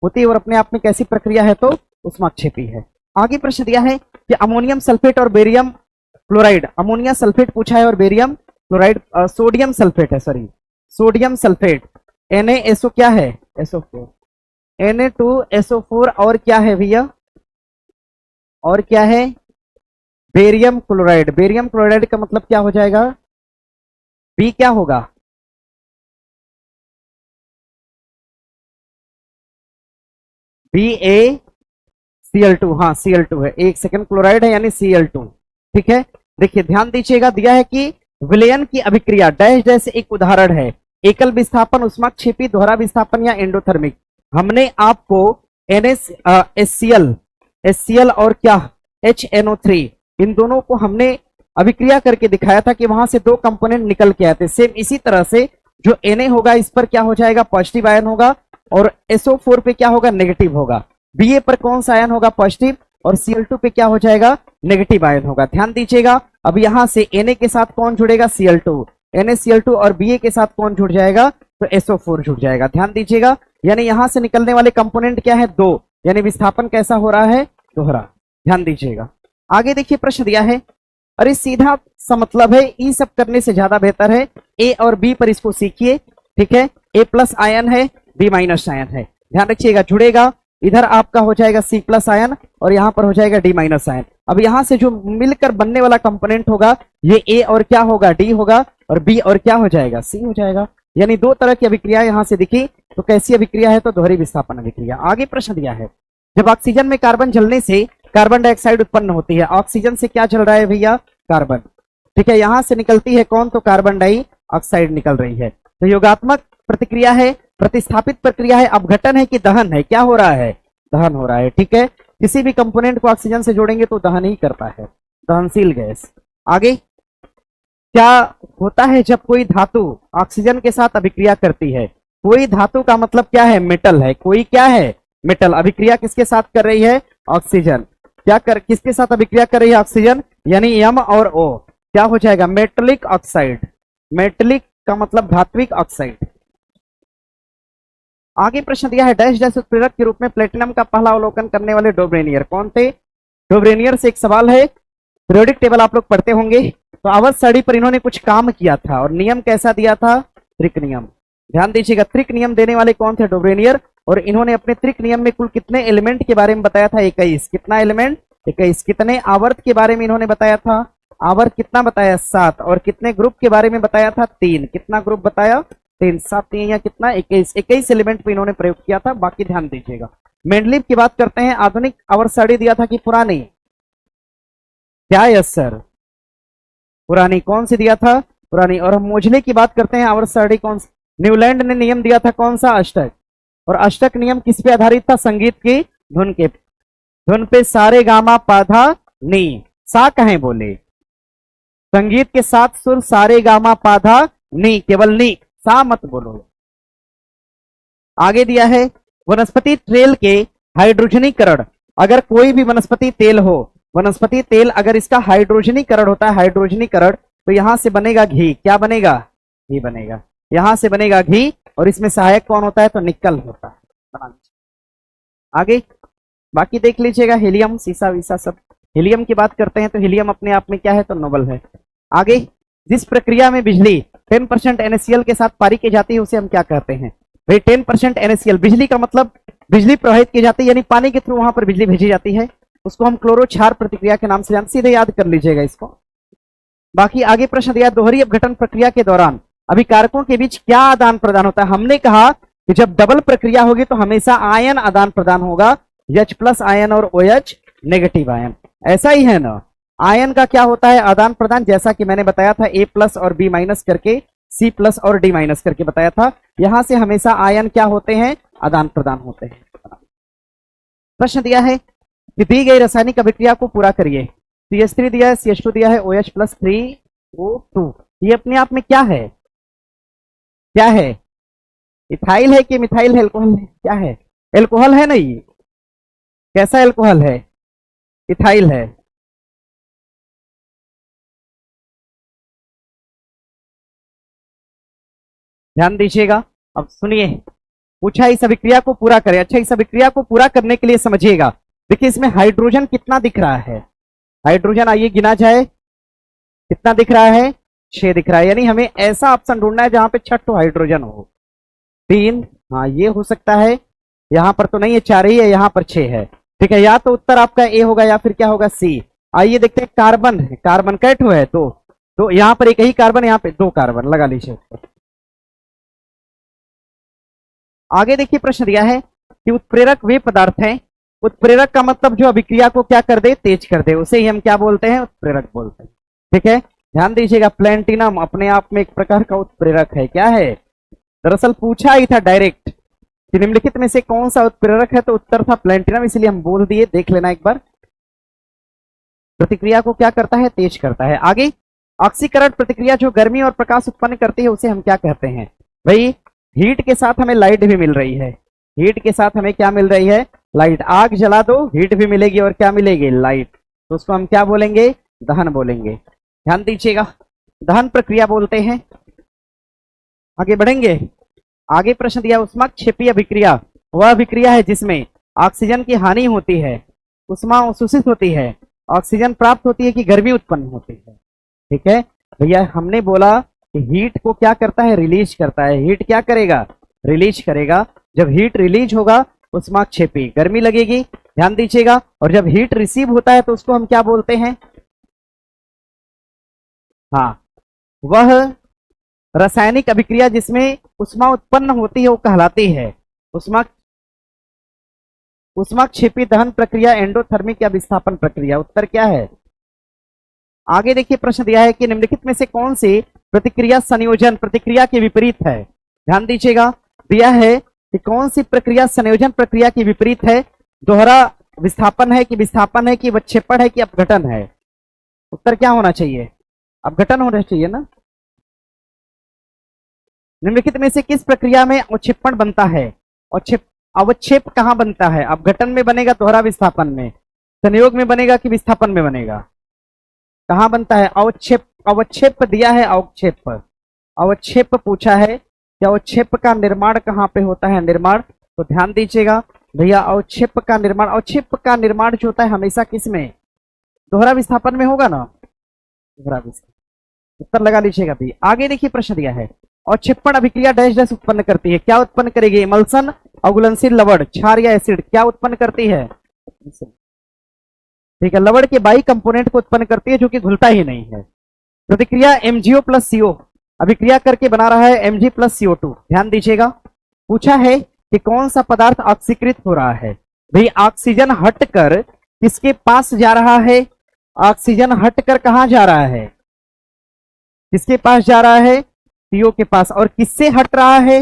होती है और अपने आप में कैसी प्रक्रिया है, तो ऊष्माक्षेपी है। आगे प्रश्न दिया है कि अमोनियम सल्फेट और बेरियम क्लोराइड, अमोनिया सल्फेट पूछा है और बेरियम क्लोराइड, सोडियम सल्फेट है, सॉरी सोडियम सल्फेट, NaSO क्या है, SO4, Na2SO4, और क्या है भैया, और क्या है, बेरियम क्लोराइड। बेरियम क्लोराइड का मतलब क्या हो जाएगा, बी क्या होगा, BaCl2, हाँ Cl2 है, एक सेकंड, क्लोराइड है यानी Cl2। ठीक है, देखिए ध्यान दीजिएगा, दिया है कि विलयन की अभिक्रिया डैश डैश एक उदाहरण है, एकल विस्थापन, ऊष्माक्षेपी, दोहरा विस्थापन या एंडोथर्मिक। हमने आपको HCl और क्या, HNO3, इन दोनों को हमने अभिक्रिया करके दिखाया था कि वहां से 2 कंपोनेंट निकल के आए थे। सेम इसी तरह से जो Na होगा इस पर क्या हो जाएगा, पॉजिटिव आयन होगा, और SO4 पे क्या होगा, नेगेटिव होगा। Ba पर कौन सा आयन होगा, पॉजिटिव, और Cl2 पे क्या हो जाएगा, नेगेटिव आयन होगा। ध्यान दीजिएगा, अब यहां से Na के साथ कौन जुड़ेगा, Cl2, NaCl2, और Ba के साथ कौन जुड़ जाएगा, तो SO4 जुड़ जाएगा। ध्यान दीजिएगा, यानी यहां से निकलने वाले कंपोनेंट क्या है, 2, यानी विस्थापन कैसा हो रहा है, दोहरा। ध्यान दीजिएगा, आगे देखिए प्रश्न दिया है, अरे सीधा सा मतलब है, ई सब करने से ज्यादा बेहतर है, ए और बी पर इसको सीखिए। ठीक है, A+ आयन है, B- आयन है, ध्यान रखिएगा, जुड़ेगा, इधर आपका हो जाएगा C+ आयन और यहां पर हो जाएगा D- आयन। अब यहां से जो मिलकर बनने वाला कंपोनेंट होगा ये A और क्या होगा, D होगा, और B और क्या हो जाएगा, C हो जाएगा। यानी 2 तरह की अभिक्रिया यहां से दिखी, तो कैसी अभिक्रिया है, तो दोहरी विस्थापन अभिक्रिया। आगे प्रश्न दिया है, जब ऑक्सीजन में कार्बन जलने से कार्बन डाइऑक्साइड उत्पन्न होती है, ऑक्सीजन से क्या जल रहा है भैया, कार्बन। ठीक है, यहां से निकलती है कौन, तो कार्बन डाइऑक्साइड निकल रही है। तो योगात्मक प्रतिक्रिया है, प्रतिस्थापित प्रक्रिया है, अपघटन है कि दहन है, क्या हो रहा है, दहन हो रहा है। ठीक है, किसी भी कंपोनेंट को ऑक्सीजन से जोड़ेंगे तो दहन ही करता है, दहनशील गैस। आगे क्या होता है जब कोई धातु ऑक्सीजन के साथ अभिक्रिया करती है, कोई धातु का मतलब क्या है, मेटल है, कोई क्या है, मेटल। अभिक्रिया किसके साथ कर रही है, ऑक्सीजन, किसके साथ अभिक्रिया कर रही है, ऑक्सीजन, यानी M और O क्या हो जाएगा, मेटलिक ऑक्साइड। मेटलिक का मतलब धात्विक ऑक्साइड। आगे प्रश्न दिया है, डैश डैश उत्प्रेरक के रूप में प्लेटिनम का पहला अवलोकन करने वाले डोब्रेनियर कौन थे। डोब्रेनियर से एक सवाल है, पीरियोडिक टेबल आप लोग पढ़ते होंगे, तो आवर्त सारणी पर इन्होंने कुछ काम किया था और नियम कैसा दिया था, त्रिक नियम। ध्यान दीजिएगा, त्रिक नियम देने वाले कौन थे, डोब्रेनियर, और इन्होंने अपने त्रिक नियम में कुल कितने एलिमेंट के बारे में बताया था, 21। कितना एलिमेंट, 21। कितने आवर्त के बारे में इन्होंने बताया था, आवर्त कितना बताया, 7, और कितने ग्रुप के बारे में बताया था, 3। कितना ग्रुप बताया, 3, 7 3 या कितना, 21 एलिमेंट पे इन्होंने प्रयोग किया था। बाकी ध्यान दीजिएगा, मेंडलीव की बात करते हैं, आधुनिक आवर्त सारणी दिया था कि पुरानी, क्या, यस सर, पुरानी। कौन सी दिया था, पुरानी। और हम मोजले की बात करते हैं, आवर्त सारणी कौन सा, न्यूलैंड ने नियम दिया था कौन सा, अष्टक। और अष्टक नियम किस पे आधारित था, संगीत की धुन के, धुन पे सारे गामा पाधा नी, सा कहें बोले, संगीत के 7 सुर सारे गामा पाधा नी, केवल नी, सा मत बोलो। आगे दिया है, वनस्पति तेल के हाइड्रोजनीकरण, अगर कोई भी वनस्पति तेल हो वनस्पति तेल अगर इसका हाइड्रोजनीकरण होता है, हाइड्रोजनीकरण, तो यहां से बनेगा घी। क्या बनेगा? घी बनेगा। यहां से बनेगा घी, और इसमें सहायक कौन होता है? तो निकल होता है। आगे बाकी देख लीजिएगा, हीलियम, सीसा वीसा सब। हीलियम की बात करते हैं तो हीलियम अपने आप में क्या है? तो नोबल है। आगे, जिस प्रक्रिया में बिजली 10% NaCl के साथ पारी की जाती है उसे हम क्या कहते हैं? भाई 10% NaCl, बिजली का मतलब बिजली प्रवाहित की जाती है, यानी पानी के थ्रू वहां पर बिजली भेजी जाती है, उसको हम क्लोरो क्षार प्रतिक्रिया के नाम से जानते, सीधे याद कर लीजिएगा इसको। बाकी आगे प्रश्न दिया, दोहरी अपघटन प्रक्रिया के दौरान अभिकारकों के बीच क्या आदान प्रदान होता है? हमने कहा कि जब डबल प्रक्रिया होगी तो हमेशा आयन आदान प्रदान होगा, H+ आयन और OH नेगेटिव आयन। ऐसा ही है ना? आयन का क्या होता है आदान प्रदान? जैसा कि मैंने बताया था, A+ और B- करके, C+ और D- करके बताया था। यहां से हमेशा आयन क्या होते हैं? आदान प्रदान होते हैं। प्रश्न दिया है कि दी गई रासायनिक अभिक्रिया को पूरा करिए। CH3 दिया है, CH2 दिया है, OH+ 3O2। ये अपने आप में क्या है? क्या है? इथाइल है कि मिथाइल है? एल्कोहल है? क्या है? एल्कोहल है नहीं? कैसा एल्कोहल है? इथाइल है। ध्यान दीजिएगा। अब सुनिए, पूछा इस अभिक्रिया को पूरा करें। अच्छा, इस अभिक्रिया को पूरा करने के लिए समझिएगा, देखिए इसमें हाइड्रोजन कितना दिख रहा है? हाइड्रोजन आइए गिना जाए, कितना दिख रहा है? 6 दिख रहा है। यानी हमें ऐसा ऑप्शन ढूंढना है जहां पे 6 हाइड्रोजन हो। 3, हाँ ये हो सकता है। यहां पर तो नहीं है, 4 ही है, यहां पर 6 है। ठीक है, या तो उत्तर आपका ए होगा या फिर क्या होगा? सी। आइए देखते हैं, कार्बन है, कार्बन कैट है तो यहां पर एक ही कार्बन, यहां पे 2 कार्बन लगा लीजिए। आगे देखिए, प्रश्न दिया है कि उत्प्रेरक वे पदार्थ हैं, उत्प्रेरक का मतलब जो अभिक्रिया को क्या कर दे? तेज कर दे, उसे ही हम क्या बोलते हैं? उत्प्रेरक बोलते हैं। ठीक है, ध्यान दीजिएगा, प्लेटिनम अपने आप में एक प्रकार का उत्प्रेरक है। क्या है? दरअसल पूछा ही था डायरेक्ट कि निम्नलिखित में से कौन सा उत्प्रेरक है, तो उत्तर था प्लेटिनम, इसलिए हम बोल दिए। देख लेना एक बार, प्रतिक्रिया को क्या करता है? तेज करता है। आगे, ऑक्सीकरण प्रतिक्रिया जो गर्मी और प्रकाश उत्पन्न करती है उसे हम क्या कहते हैं? भाई हीट के साथ हमें लाइट भी मिल रही है, हीट के साथ हमें क्या मिल रही है? लाइट। आग जला दो, हीट भी मिलेगी और क्या मिलेगी? लाइट। तो उसको हम क्या बोलेंगे? दहन बोलेंगे। ध्यान दीजिएगा, दहन प्रक्रिया बोलते हैं। आगे बढ़ेंगे। आगे प्रश्न दिया, ऊष्माक्षेपी अभिक्रिया वह अभिक्रिया है जिसमें ऑक्सीजन की हानि होती है, ऊष्मा अवशोषित होती है, ऑक्सीजन प्राप्त होती है कि गर्मी उत्पन्न होती है। ठीक है भैया, हमने बोला कि हीट को क्या करता है? रिलीज करता है। हीट क्या करेगा? रिलीज करेगा। जब हीट रिलीज होगा ऊष्माक्षेपी, गर्मी लगेगी। ध्यान दीजिएगा, और जब हीट रिसीव होता है तो उसको हम क्या बोलते हैं? हाँ, वह रासायनिक अभिक्रिया जिसमें ऊष्मा उत्पन्न होती है वो कहलाती है ऊष्माक्षेपी दहन प्रक्रिया, एंडोथर्मिक या विस्थापन प्रक्रिया। उत्तर क्या है? आगे देखिए, प्रश्न दिया है कि निम्नलिखित में से कौन सी प्रतिक्रिया संयोजन प्रक्रिया के विपरीत है? ध्यान दीजिएगा, दिया है कि कौन सी प्रक्रिया संयोजन प्रक्रिया के विपरीत है? दोहरा विस्थापन है कि विस्थापन है कि विक्षेपण है कि अपघटन है? उत्तर क्या होना चाहिए? अपघटन होना चाहिए ना। निम्नलिखित में से किस प्रक्रिया में अवक्षेपण बनता है? अवक्षेप कहां बनता है? अपघटन में बनेगा, दोहरा विस्थापन में, संयोग में बनेगा कि विस्थापन में बनेगा? कहां बनता है? अवक्षेप। अवक्षेप दिया है, अवक्षेप, अवक्षेप पूछा है कि अवक्षेप का निर्माण कहां पे होता है? निर्माण। तो ध्यान दीजिएगा भैया, अवक्षेप का निर्माण, अवक्षेप का निर्माण जो होता है हमेशा किस में? दोहरा विस्थापन में होगा ना, दोहरा विस्थापन। उत्तर लगा लीजिएगा भी। आगे देखिए, प्रश्न दिया है, अवक्षेपण अभिक्रिया डैश डैश उत्पन्न करती है। क्या उत्पन्न करेगी? इमल्सन, अघुलनशील लवण, क्षार या एसिड। क्या उत्पन्न करती है? ठीक है, लवण के बाई कंपोनेंट को उत्पन्न करती है जो कि घुलता ही नहीं है। प्रतिक्रिया MgO प्लस CO अभिक्रिया करके बना रहा है Mg प्लस CO2। ध्यान दीजिएगा, पूछा है कि कौन सा पदार्थ ऑक्सीकृत हो रहा है। भाई ऑक्सीजन हटकर किसके पास जा रहा है? ऑक्सीजन हटकर कहां जा रहा है? किसके पास जा रहा है? CO के पास। और किससे हट रहा है?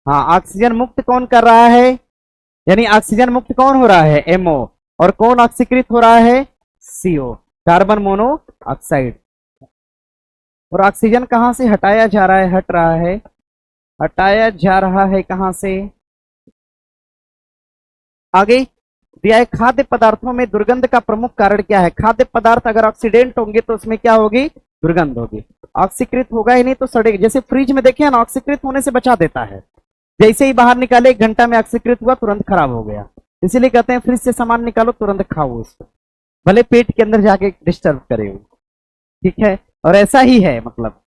हाँ, ऑक्सीजन मुक्त कौन कर रहा है? यानी ऑक्सीजन मुक्त कौन हो रहा है? MO। और कौन ऑक्सीकृत हो रहा है? CO, carbon monoxide. और ऑक्सीजन कहां से हटाया जा रहा है? हट रहा है, हटाया जा रहा है कहां से? आगे, दिया है खाद्य पदार्थों में दुर्गंध का प्रमुख कारण क्या है। खाद्य पदार्थ अगर ऑक्सीडेंट होंगे तो उसमें क्या होगी, दुर्गंध होगी। ऑक्सीकृत होगा ही नहीं तो सड़ेगा। जैसे फ्रिज में देखिए ना, ऑक्सीकृत होने से बचा देता है, जैसे ही बाहर निकाले 1 घंटा में ऑक्सीकृत हुआ तुरंत खराब हो गया। इसीलिए कहते हैं फ्रिज से सामान निकालो तुरंत खाओ उसको, भले पेट के अंदर जाके डिस्टर्ब करे। ठीक है, और ऐसा ही है, मतलब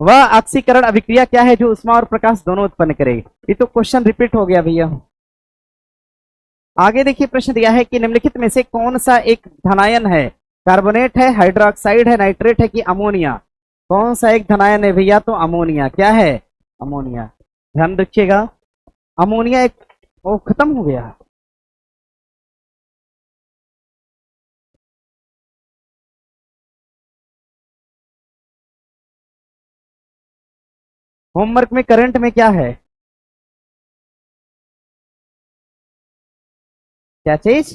वह ऑक्सीकरण अभिक्रिया क्या है जो ऊष्मा और प्रकाश दोनों उत्पन्न करेगी। ये तो क्वेश्चन रिपीट हो गया भैया। आगे देखिए प्रश्न दिया है कि निम्नलिखित में से कौन सा एक धनायन है। कार्बोनेट है, हाइड्रोक्साइड है, नाइट्रेट है कि अमोनिया। कौन सा एक धनायन है भैया, तो अमोनिया। क्या है, अमोनिया। ध्यान रखिएगा, अमोनिया एक वो खत्म हो गया। होमवर्क में करंट में क्या है, क्या चीज,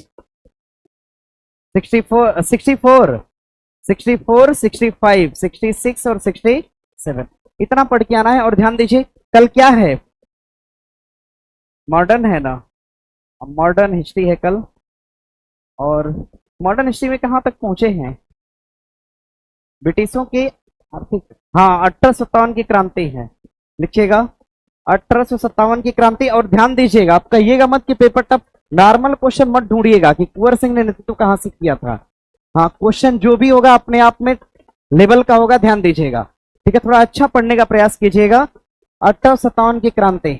64 64 64 65 66 और 67, इतना पढ़ के आना है। और ध्यान दीजिए कल क्या है, मॉडर्न है ना, मॉडर्न हिस्ट्री है कल। और मॉडर्न हिस्ट्री में कहां तक पहुंचे हैं, ब्रिटिशों की आर्थिक, हाँ 1857 की क्रांति है, लिखिएगा 1857 की क्रांति। और ध्यान दीजिएगा, आप कहिएगा मत कि पेपर टफ, नॉर्मल क्वेश्चन मत ढूंढिएगा कि कुंवर सिंह ने नेतृत्व कहां से किया था। हाँ, क्वेश्चन जो भी होगा अपने आप में लेवल का होगा, ध्यान दीजिएगा। ठीक है, थोड़ा अच्छा पढ़ने का प्रयास कीजिएगा। 1857 की क्रांति